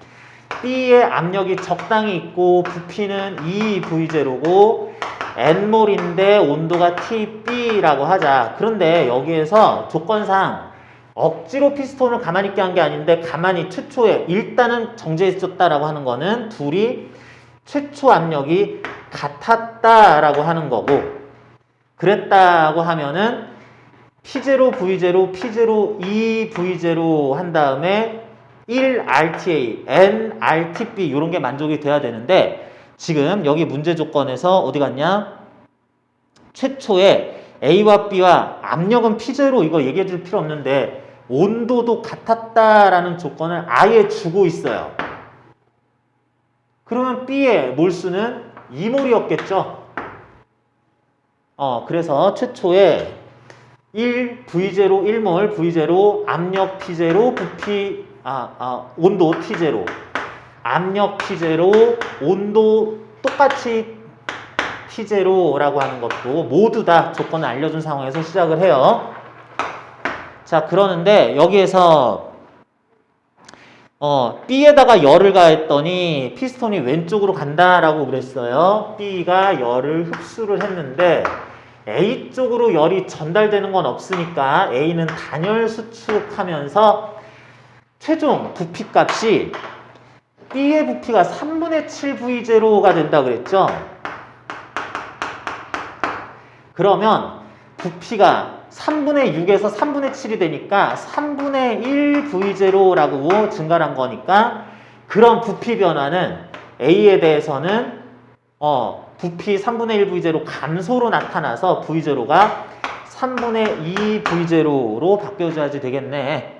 B의 압력이 적당히 있고 부피는 2V0고 N몰인데 온도가 TB라고 하자. 그런데 여기에서 조건상 억지로 피스톤을 가만히 있게 한 게 아닌데 가만히 최초에 일단은 정제해줬다라고 하는 거는 둘이 최초 압력이 같았다라고 하는 거고, 그랬다고 하면은 P0, V0, P0, 2V0 한 다음에 1RTA, nRTB 이런 게 만족이 돼야 되는데 지금 여기 문제 조건에서 어디 갔냐? 최초에 A와 B와 압력은 P0 이거 얘기해 줄 필요 없는데 온도도 같았다라는 조건을 아예 주고 있어요. 그러면 B의 몰수는 2몰이었겠죠? 그래서 최초에 1V0 1몰 V0 압력 P0 부피 온도 T0 압력 T0 온도 똑같이 T0라고 하는 것도 모두 다 조건을 알려준 상황에서 시작을 해요. 자, 그러는데 여기에서 B에다가 열을 가했더니 피스톤이 왼쪽으로 간다라고 그랬어요. B가 열을 흡수를 했는데 A 쪽으로 열이 전달되는 건 없으니까 A는 단열 수축하면서 최종 부피값이 B의 부피가 3분의 7 V0가 된다 그랬죠? 그러면 부피가 3분의 6에서 3분의 7이 되니까 3분의 1 V0라고 증가한 거니까 그런 부피 변화는 A에 대해서는 부피 3분의 1 V0 감소로 나타나서 V0가 3분의 2 V0로 바뀌어줘야지 되겠네.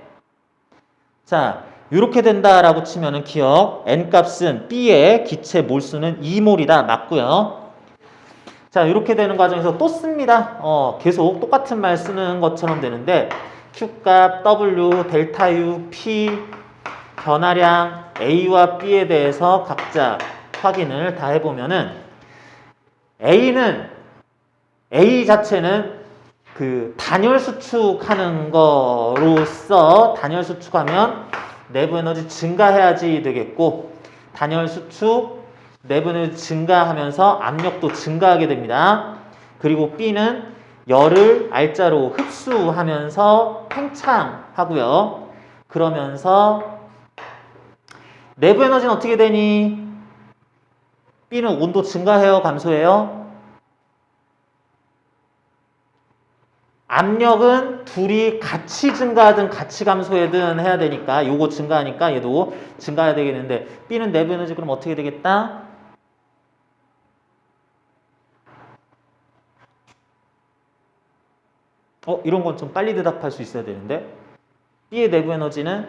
자, 이렇게 된다라고 치면은 기억, N값은 B의 기체 몰수는 2몰이다. 맞고요. 자, 이렇게 되는 과정에서 또 씁니다. 계속 똑같은 말 쓰는 것처럼 되는데 Q값, W, 델타 U, P, 변화량 A와 B에 대해서 각자 확인을 다 해보면은 A 자체는 그 단열 수축하는 거로서 단열 수축하면 내부 에너지 증가해야지 되겠고 단열 수축 내부 에너지 증가하면서 압력도 증가하게 됩니다. 그리고 B는 열을 알자로 흡수하면서 팽창하고요. 그러면서 내부 에너지는 어떻게 되니? B는 온도 증가해요? 감소해요? 압력은 둘이 같이 증가하든 같이 감소하든 해야 되니까 요거 증가하니까 얘도 증가해야 되겠는데 B는 내부 에너지 그럼 어떻게 되겠다? 이런 건 좀 빨리 대답할 수 있어야 되는데 B의 내부 에너지는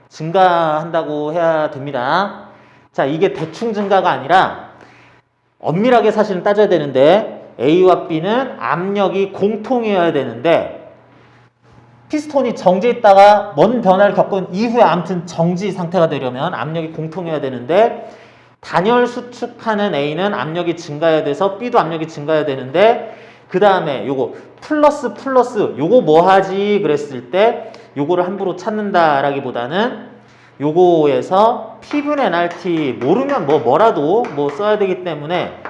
증가한다고 해야 됩니다. 자, 이게 대충 증가가 아니라 엄밀하게 사실은 따져야 되는데 A와 B는 압력이 공통이어야 되는데 피스톤이 정지해 있다가 먼 변화를 겪은 이후에 아무튼 정지 상태가 되려면 압력이 공통이어야 되는데 단열 수축하는 A는 압력이 증가해야 돼서 B도 압력이 증가해야 되는데 그 다음에 요거 플러스 요거 뭐 하지 그랬을 때 요거를 함부로 찾는다라기보다는 요거에서 P분의 nRT 모르면 뭐라도 써야 되기 때문에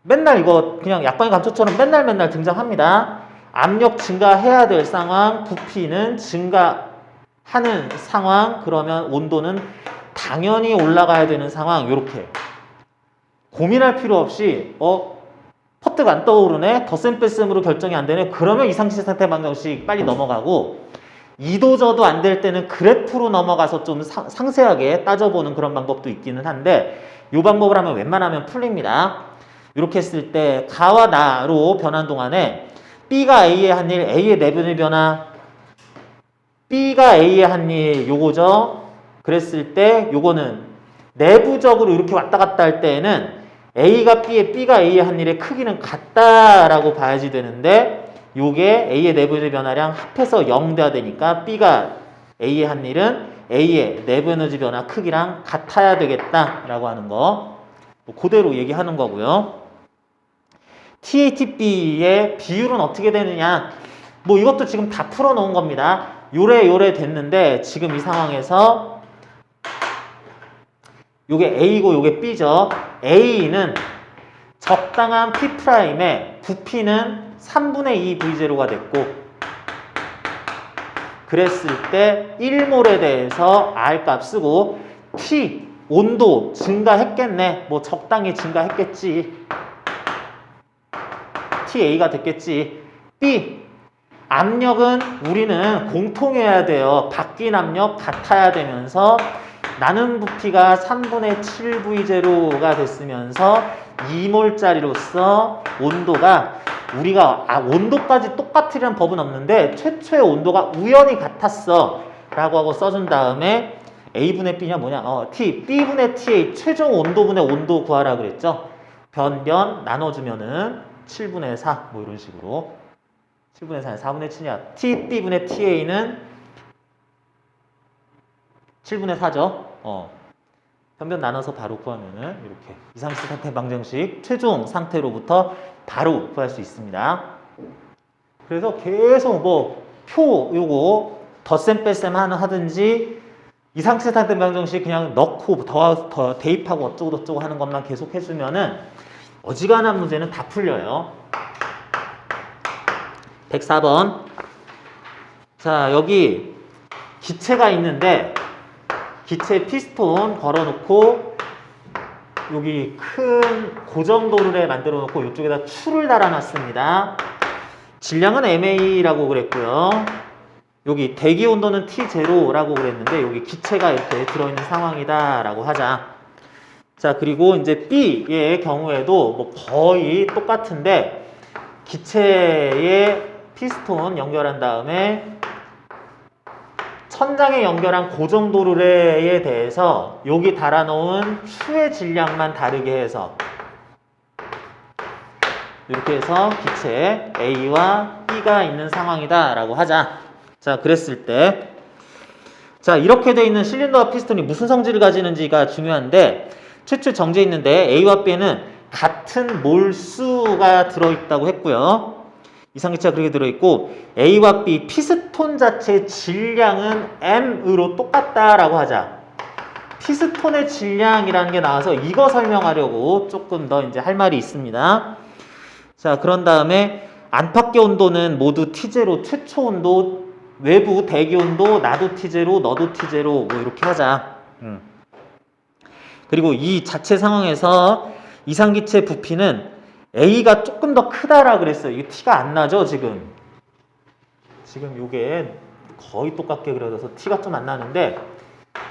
맨날 이거 그냥 약방의 감초처럼 맨날 등장합니다. 압력 증가해야 될 상황, 부피는 증가하는 상황, 그러면 온도는 당연히 올라가야 되는 상황. 요렇게 고민할 필요 없이 퍼뜩 안 떠오르네, 덧셈 뺄셈으로 결정이 안 되네, 그러면 이상시 상태 방정식 빨리 넘어가고 이도저도 안 될 때는 그래프로 넘어가서 좀 상세하게 따져보는 그런 방법도 있기는 한데 이 방법을 하면 웬만하면 풀립니다. 이렇게 했을 때 가와 나로 변한 동안에 B가 A의 한 일, A의 내분의 변화, B가 A의 한 일 요거죠. 그랬을 때 요거는 내부적으로 이렇게 왔다 갔다 할 때에는 A가 B의, B가 A의 한 일의 크기는 같다라고 봐야지 되는데 요게 A의 내부의 변화량 합해서 0 돼야 되니까 B가 A의 한 일은 A의 내부 에너지 변화 크기랑 같아야 되겠다라고 하는 거 그대로 얘기하는 거고요. TATB의 비율은 어떻게 되느냐, 이것도 지금 다 풀어놓은 겁니다. 요래 됐는데 지금 이 상황에서 요게 A고 요게 B죠. A는 적당한 P'의 부피는 3분의 2 V0가 됐고 그랬을 때 1몰에 대해서 R값 쓰고 T 온도 증가했겠네, 적당히 증가했겠지, TA가 됐겠지. B 압력은 우리는 공통해야 돼요. 바뀐 압력 같아야 되면서 나는 부피가 3분의 7 V0가 됐으면서 2몰짜리로서 온도가 우리가 온도까지 똑같으려는 법은 없는데 최초의 온도가 우연히 같았어 라고 하고 써준 다음에 A분의 B냐 뭐냐 B분의 TA 최종 온도분의 온도 구하라 그랬죠. 변 나눠주면은 7분의 4 이런 식으로 7분의 4는 4분의 7이야. B분의 TA는 7분의 4죠. 변변 나눠서 바로 구하면은 이렇게 이상시 상태 방정식 최종 상태로부터 바로 구할 수 있습니다. 그래서 계속 표 요거 덧셈 뺄셈 하든지 이상시 상태 방정식 그냥 넣고 더 대입하고 어쩌고 하는 것만 계속 해주면은 어지간한 문제는 다 풀려요. 104번. 자, 여기 기체가 있는데 기체 피스톤 걸어놓고 여기 큰 고정도르래 만들어 놓고 이쪽에다 추를 달아놨습니다. 질량은 MA라고 그랬고요. 여기 대기 온도는 T0라고 그랬는데 여기 기체가 이렇게 들어있는 상황이다 라고 하자. 자, 그리고 이제 B의 경우에도 뭐 거의 똑같은데 기체에 피스톤 연결한 다음에 천장에 연결한 고정도르래에 대해서 여기 달아놓은 추의 질량만 다르게 해서 이렇게 해서 기체 A와 B가 있는 상황이다 라고 하자. 자, 그랬을 때 자, 이렇게 돼 있는 실린더와 피스톤이 무슨 성질을 가지는지가 중요한데 최초에 정제 있는데 A와 B에는 같은 몰수가 들어있다고 했고요. 이상기체가 그렇게 들어있고 A와 B 피스톤 자체의 질량은 M으로 똑같다라고 하자. 피스톤의 질량이라는 게 나와서 이거 설명하려고 조금 더 이제 할 말이 있습니다. 자, 그런 다음에 안팎의 온도는 모두 T0, 최초 온도, 외부 대기 온도, 나도 T0, 너도 T0 뭐 이렇게 하자. 그리고 이 자체 상황에서 이상기체 부피는 A가 조금 더 크다라 그랬어요. 이게 T가 안 나죠, 지금. 지금 이게 거의 똑같게 그려져서 T가 좀 안 나는데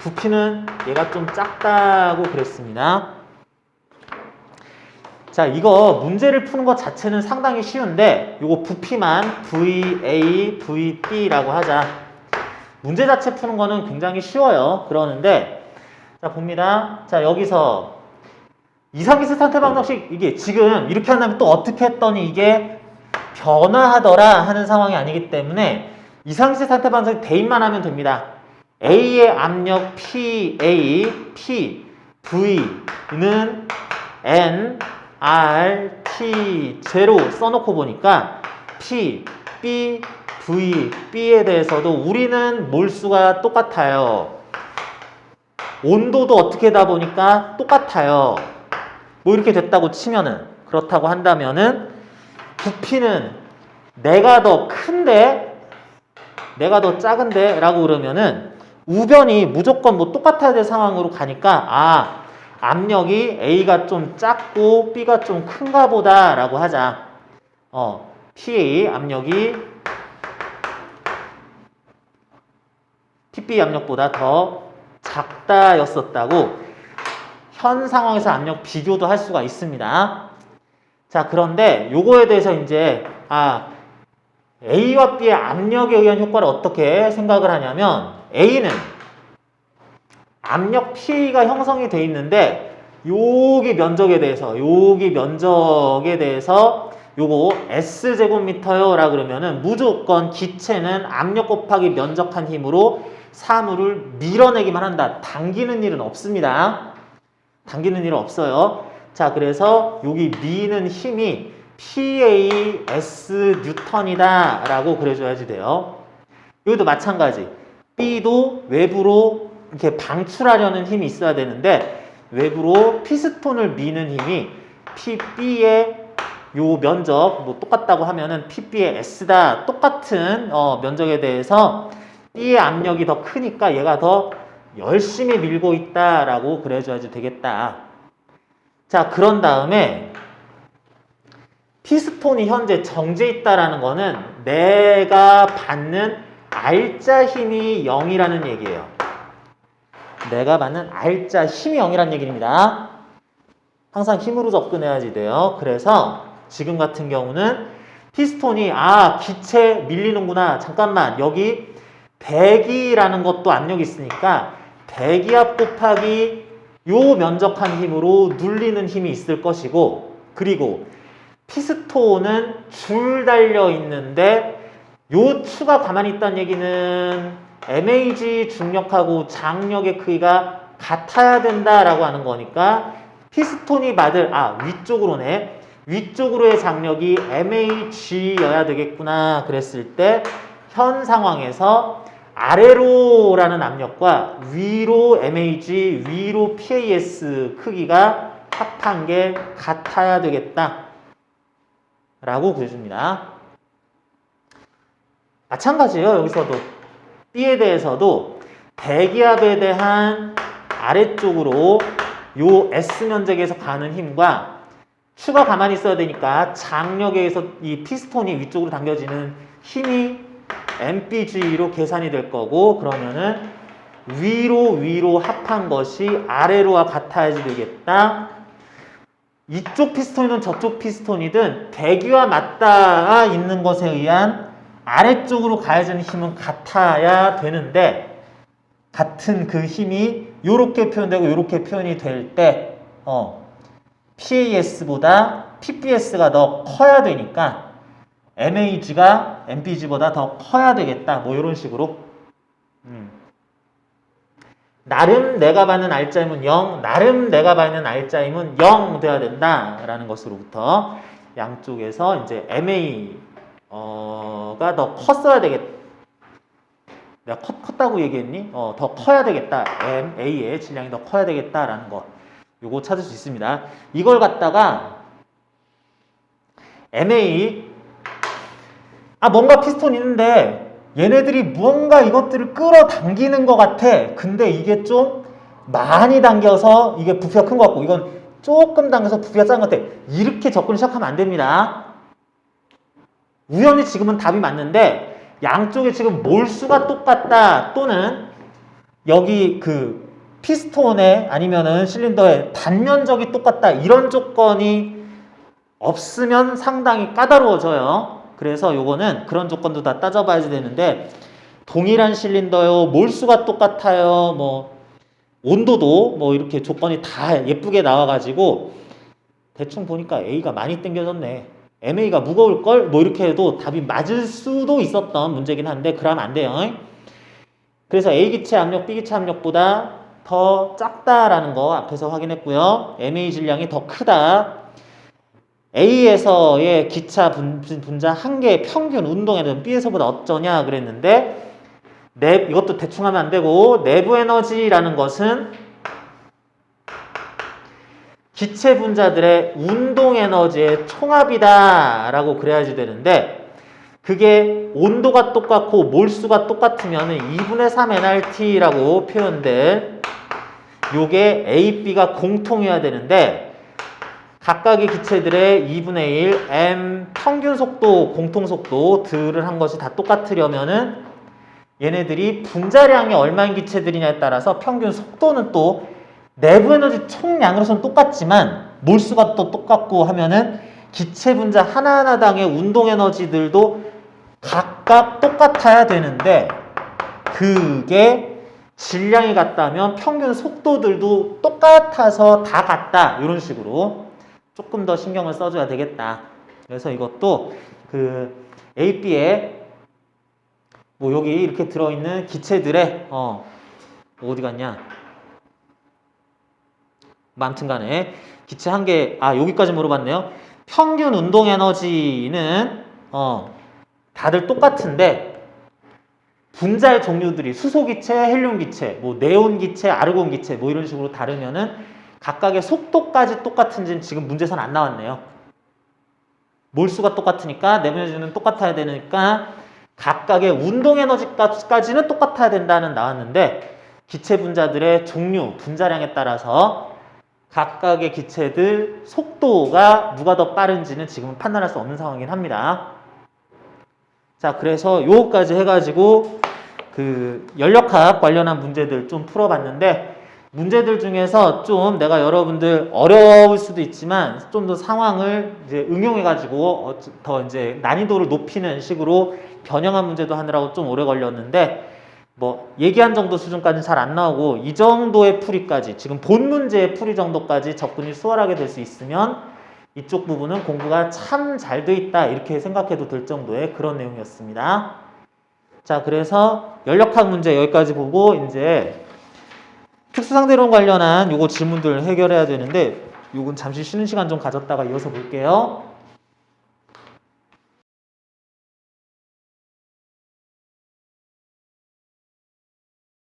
부피는 얘가 좀 작다고 그랬습니다. 자, 이거 문제를 푸는 것 자체는 상당히 쉬운데 이거 부피만 VA, VB라고 하자. 문제 자체 푸는 거는 굉장히 쉬워요. 그러는데 자, 봅니다. 자, 여기서 이상기체 상태 방정식 이게 지금 이렇게 한다면 또 어떻게 했더니 이게 변화하더라 하는 상황이 아니기 때문에 이상기체 상태 방정식 대입만 하면 됩니다. A의 압력 PA, P, V는 N, R, T, 제로 써놓고 보니까 P, B, V, B에 대해서도 우리는 몰수가 똑같아요. 온도도 어떻게 하다 보니까 똑같아요. 뭐 이렇게 됐다고 치면은 그렇다고 한다면은 부피는 내가 더 큰데 내가 더 작은데 라고 그러면은 우변이 무조건 뭐 똑같아야 될 상황으로 가니까 압력이 A가 좀 작고 B가 좀 큰가 보다 라고 하자. PA 압력이 PB 압력보다 더 작다 였었다고 현 상황에서 압력 비교도 할 수가 있습니다. 자, 그런데 요거에 대해서 이제 A와 B의 압력에 의한 효과를 어떻게 생각을 하냐면 A는 압력 PA가 형성이 돼 있는데 여기 면적에 대해서 요거 S제곱미터요 라 그러면은 무조건 기체는 압력 곱하기 면적한 힘으로 사물을 밀어내기만 한다. 당기는 일은 없습니다. 당기는 일은 없어요. 자, 그래서 여기 미는 힘이 PAS 뉴턴이다 라고 그려줘야지 돼요. 여기도 마찬가지. B도 외부로 이렇게 방출하려는 힘이 있어야 되는데 외부로 피스톤을 미는 힘이 PB의 요 면적 뭐 똑같다고 하면은 PB의 S다. 똑같은 면적에 대해서 B의 압력이 더 크니까 얘가 더 열심히 밀고 있다라고 그려줘야지 되겠다. 자, 그런 다음에 피스톤이 현재 정제 있다라는 거는 내가 받는 R자 힘이 0이라는 얘기예요. 내가 받는 R자 힘이 0이라는 얘기입니다. 항상 힘으로 접근해야지 돼요. 그래서 지금 같은 경우는 피스톤이 기체 밀리는구나. 잠깐만, 여기 대기라는 것도 압력이 있으니까 대기압 곱하기 요 면적한 힘으로 눌리는 힘이 있을 것이고, 그리고 피스톤은 줄 달려 있는데 요 추가 가만히 있다는 얘기는 MAG 중력하고 장력의 크기가 같아야 된다라고 하는 거니까 피스톤이 받을 위쪽으로네. 위쪽으로의 장력이 MAG여야 되겠구나 그랬을 때 현 상황에서 아래로라는 압력과 위로 MAG, 위로 PAS 크기가 합한 게 같아야 되겠다 라고 그려줍니다. 마찬가지예요. 여기서도 B에 대해서도 대기압에 대한 아래쪽으로 요 S 면적에서 가는 힘과 추가 가만히 있어야 되니까 장력에 의해서 이 피스톤이 위쪽으로 당겨지는 힘이 MPG로 계산이 될 거고, 그러면은 위로 합한 것이 아래로와 같아야지 되겠다. 이쪽 피스톤이든 저쪽 피스톤이든 대기와 맞닿아 있는 것에 의한 아래쪽으로 가해지는 힘은 같아야 되는데, 같은 그 힘이 요렇게 표현되고 요렇게 표현이 될 때 PAS보다 PBS가 더 커야 되니까 MAG가 MPG보다 더 커야 되겠다. 뭐 이런 식으로. 나름 내가 받는 알짜임은 0, 나름 내가 받는 알짜임은 0 돼야 된다라는 것으로부터 양쪽에서 이제 MA가 더 컸어야 되겠다. 내가 컸다고 얘기했니? 더 커야 되겠다. A의 질량이 더 커야 되겠다라는 거. 요거 찾을 수 있습니다. 이걸 갖다가 MA 뭔가 피스톤 있는데 얘네들이 무언가 이것들을 끌어당기는 것 같아. 근데 이게 좀 많이 당겨서 이게 부피가 큰 것 같고, 이건 조금 당겨서 부피가 작은 것 같아. 이렇게 접근을 시작하면 안 됩니다. 우연히 지금은 답이 맞는데 양쪽에 지금 몰수가 똑같다, 또는 여기 그 피스톤에 아니면은 실린더의 단면적이 똑같다, 이런 조건이 없으면 상당히 까다로워져요. 그래서 요거는 그런 조건도 다 따져봐야 되는데, 동일한 실린더요, 몰수가 똑같아요, 뭐 온도도 뭐 이렇게 조건이 다 예쁘게 나와가지고 대충 보니까 A가 많이 당겨졌네, MA가 무거울걸? 뭐 이렇게 해도 답이 맞을 수도 있었던 문제긴 한데 그러면 안 돼요. 그래서 A기체 압력, B기체 압력보다 더 작다라는 거 앞에서 확인했고요. MA 질량이 더 크다. A에서의 기차 분자 한 개의 평균 운동에는 B에서보다 어쩌냐 그랬는데, 이것도 대충 하면 안 되고, 내부 에너지라는 것은 기체 분자들의 운동 에너지의 총합이다 라고 그래야지 되는데, 그게 온도가 똑같고 몰수가 똑같으면 2분의 3 nRT라고 표현된 요게 A, B가 공통이어야 되는데, 각각의 기체들의 2분의 1 m 평균 속도, 공통 속도들을 한 것이 다 똑같으려면은 얘네들이 분자량이 얼마인 기체들이냐에 따라서 평균 속도는 또 내부 에너지 총량으로서는 똑같지만 몰수가 또 똑같고 하면은 기체 분자 하나하나당의 운동 에너지들도 각각 똑같아야 되는데, 그게 질량이 같다면 평균 속도들도 똑같아서 다 같다, 이런 식으로 조금 더 신경을 써줘야 되겠다. 그래서 이것도 그 A, B에 뭐 여기 이렇게 들어있는 기체들의 어디 갔냐? 아무튼 간에 기체 한 개, 여기까지 물어봤네요. 평균 운동 에너지는 다들 똑같은데 분자의 종류들이 수소기체, 헬륨기체, 뭐 네온기체, 아르곤기체 뭐 이런 식으로 다르면은 각각의 속도까지 똑같은지는 지금 문제선 안 나왔네요. 몰수가 똑같으니까 내부 에너지는 똑같아야 되니까 각각의 운동 에너지 값까지는 똑같아야 된다는 나왔는데, 기체 분자들의 종류, 분자량에 따라서 각각의 기체들 속도가 누가 더 빠른지는 지금은 판단할 수 없는 상황이긴 합니다. 자, 그래서 요거까지 해가지고 그 연력학 관련한 문제들 좀 풀어봤는데, 문제들 중에서 좀 내가 여러분들 어려울 수도 있지만 좀 더 상황을 이제 응용해가지고 더 이제 난이도를 높이는 식으로 변형한 문제도 하느라고 좀 오래 걸렸는데, 뭐 얘기한 정도 수준까지는 잘 안 나오고 이 정도의 풀이까지, 지금 본 문제의 풀이 정도까지 접근이 수월하게 될 수 있으면 이쪽 부분은 공부가 참 잘 돼 있다, 이렇게 생각해도 될 정도의 그런 내용이었습니다. 자, 그래서 연력학 문제 여기까지 보고 이제 특수상대론 관련한 요거 질문들 해결해야 되는데, 요건 잠시 쉬는 시간 좀 가졌다가 이어서 볼게요.